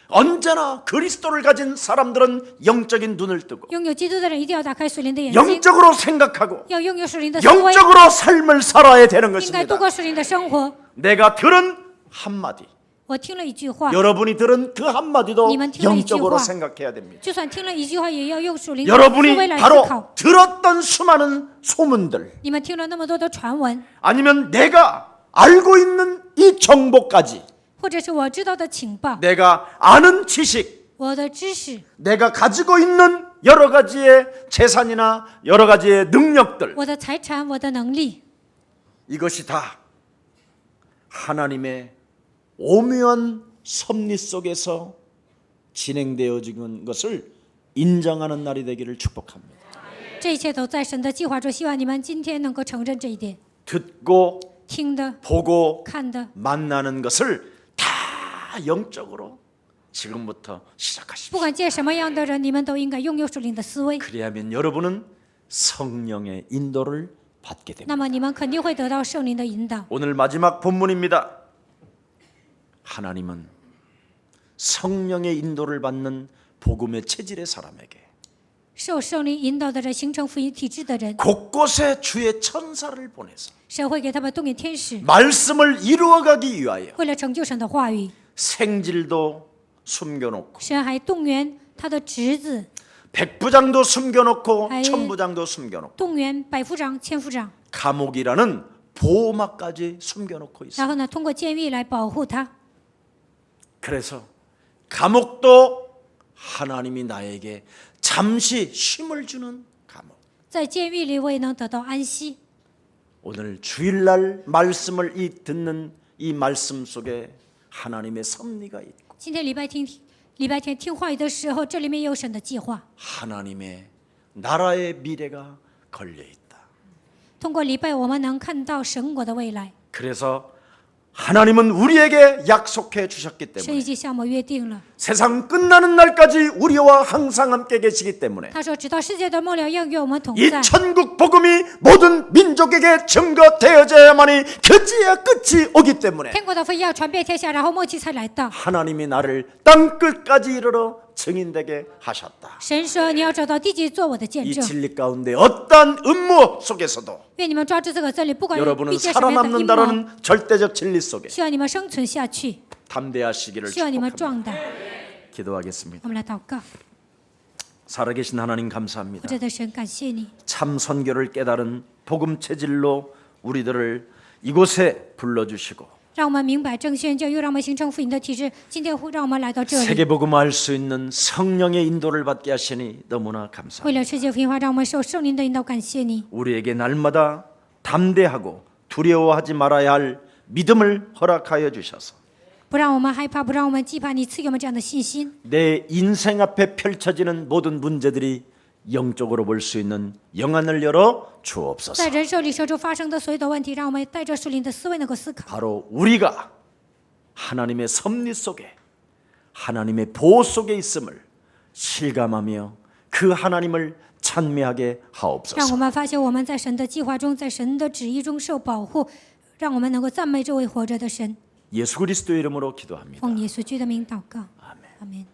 언제나 그리스도를 가진 사람들은 영적인 눈을 뜨고 拥有基督的人一定要打开属灵的眼睛， 영적으로 생각하고 要拥有属灵的思维， 영적으로 삶을 살아야 되는 应该度 것입니다. 过属灵的生活。 내가 들은 한마디 我听了一句话， 여러분이 들은 그 한마디도 니만听了一句话。 영적으로 생각해야 됩니다. 就算听了一句话，也要用属灵的思 여러분이 维来思 바로 考。 들었던 수많은 소문들 你们听了那么多的传闻， 아니면 내가 알고 있는 이 정보까지 或者是我知道的情报， 내가 아는 지식 我的知识， 내가 가지고 있는 여러 가지의 재산이나 여러 가지의 능력들 我的财产，我的能力， 이것이 다 하나님의 오묘한 섭리 속에서 진행되어지는 것을 인정하는 날이 되기를 축복합니다. 这一切都在神的计划中。希望你们今天能够承认这一点。 듣고 听的、 보고 看的， 만나는 것을 다 영적으로 지금부터 시작하십시오. 不管见什么样的人，你们都应该拥有属灵的思维。 그리하면 여러분은 성령의 인도를 받게 됩니다. 那么你们肯定会得到圣灵的引导。 오늘 마지막 본문입니다. 하나님은 성령의 인도를 받는 복음의 체질의 사람에게 受圣灵引导的人，形成福音体制的人， 곳곳에 주의 천사를 보내서 神会给他们动员天使， 말씀을 이루어가기 위하여 为了成就神的话语， 생질도 숨겨놓고 神还动员他的侄子， 백부장도 숨겨놓고 아예. 천부장도 숨겨놓고 动员百夫长、千夫长， 감옥이라는 보호막까지 숨겨놓고 있어요. 然后呢，通过监狱来保护他。 그래서 감옥도 하나님이 나에게 잠시 쉼을 주는 감옥. 在监狱里，我也能得到安息。 오늘 주일날 말씀을 듣는 이 말씀 속에 하나님의 섭리가 있고 今天礼拜天听话语的时候，这里面有神的计划。 하나님의 나라의 미래가 걸려 있다. 通过礼拜，我们能看到神国的未来。 그래서 하나님은 우리에게 약속해 주셨기 神已 때문에 经向我约定了， 세상 끝나는 날까지 우리와 항상 함께 계시기 때문에 他说，直到世界的末了，要与我们同 이 在。 천국 복음이 모든 민족에게 증거되어져야만이 그지야 끝이 오기 때문에 天国的福音要传遍天下，然后末期才来到。 하나님이 나를 땅 끝까지 이르러 증인되게 하셨다. 神说，你要走到地极，做我的见 이 证。 진리 가운데 어떠한 음모 속에서도 愿你们抓住这个真理，不管 여러분은 遇见什么样的阴谋， 살아남는다는 절대적 진리 속에 希望你们生存下去， 담대하시기를 希望你们 축복합니다. 壮胆。 기도하겠습니다. 我们来祷告， 살아계신 하나님 감사합니다. 我真的神感谢你， 참 선교를 깨달은 복음 체질로 우리들을 이곳에 불러주시고 让我们明白正宣教，又让我们形成福音的体制。今天让我们来到这里， 세계복음을 알 수 있는 성령의 인도를 받게 하시니 너무나 为 감사합니다. 了世界福音化，让我们受圣灵的引导。感谢你， 우리에게 날마다 담대하고 두려워하지 말아야 할 믿음을 허락하여 주셔서 不让我们害怕，不让我们惧怕，你赐给我们这样的信心。 내 인생 앞에 펼쳐지는 모든 문제들이 영적으로 볼 수 있는 영안을 열어 주옵소서. 在人生里生中发生的所有的问题，让我们带着属灵的思维能够思考。 바로 우리가 하나님의 섭리 속에 하나님의 보호 속에 있음을 실감하며 그 하나님을 찬미하게 让我 하옵소서. 们发现我们在神的计划中，在神的旨意中受保护，让我们能够赞美这位活着的神。 예수 그리스도의 이름으로 기도합니다. 奉耶稣基督的名祷告，阿门。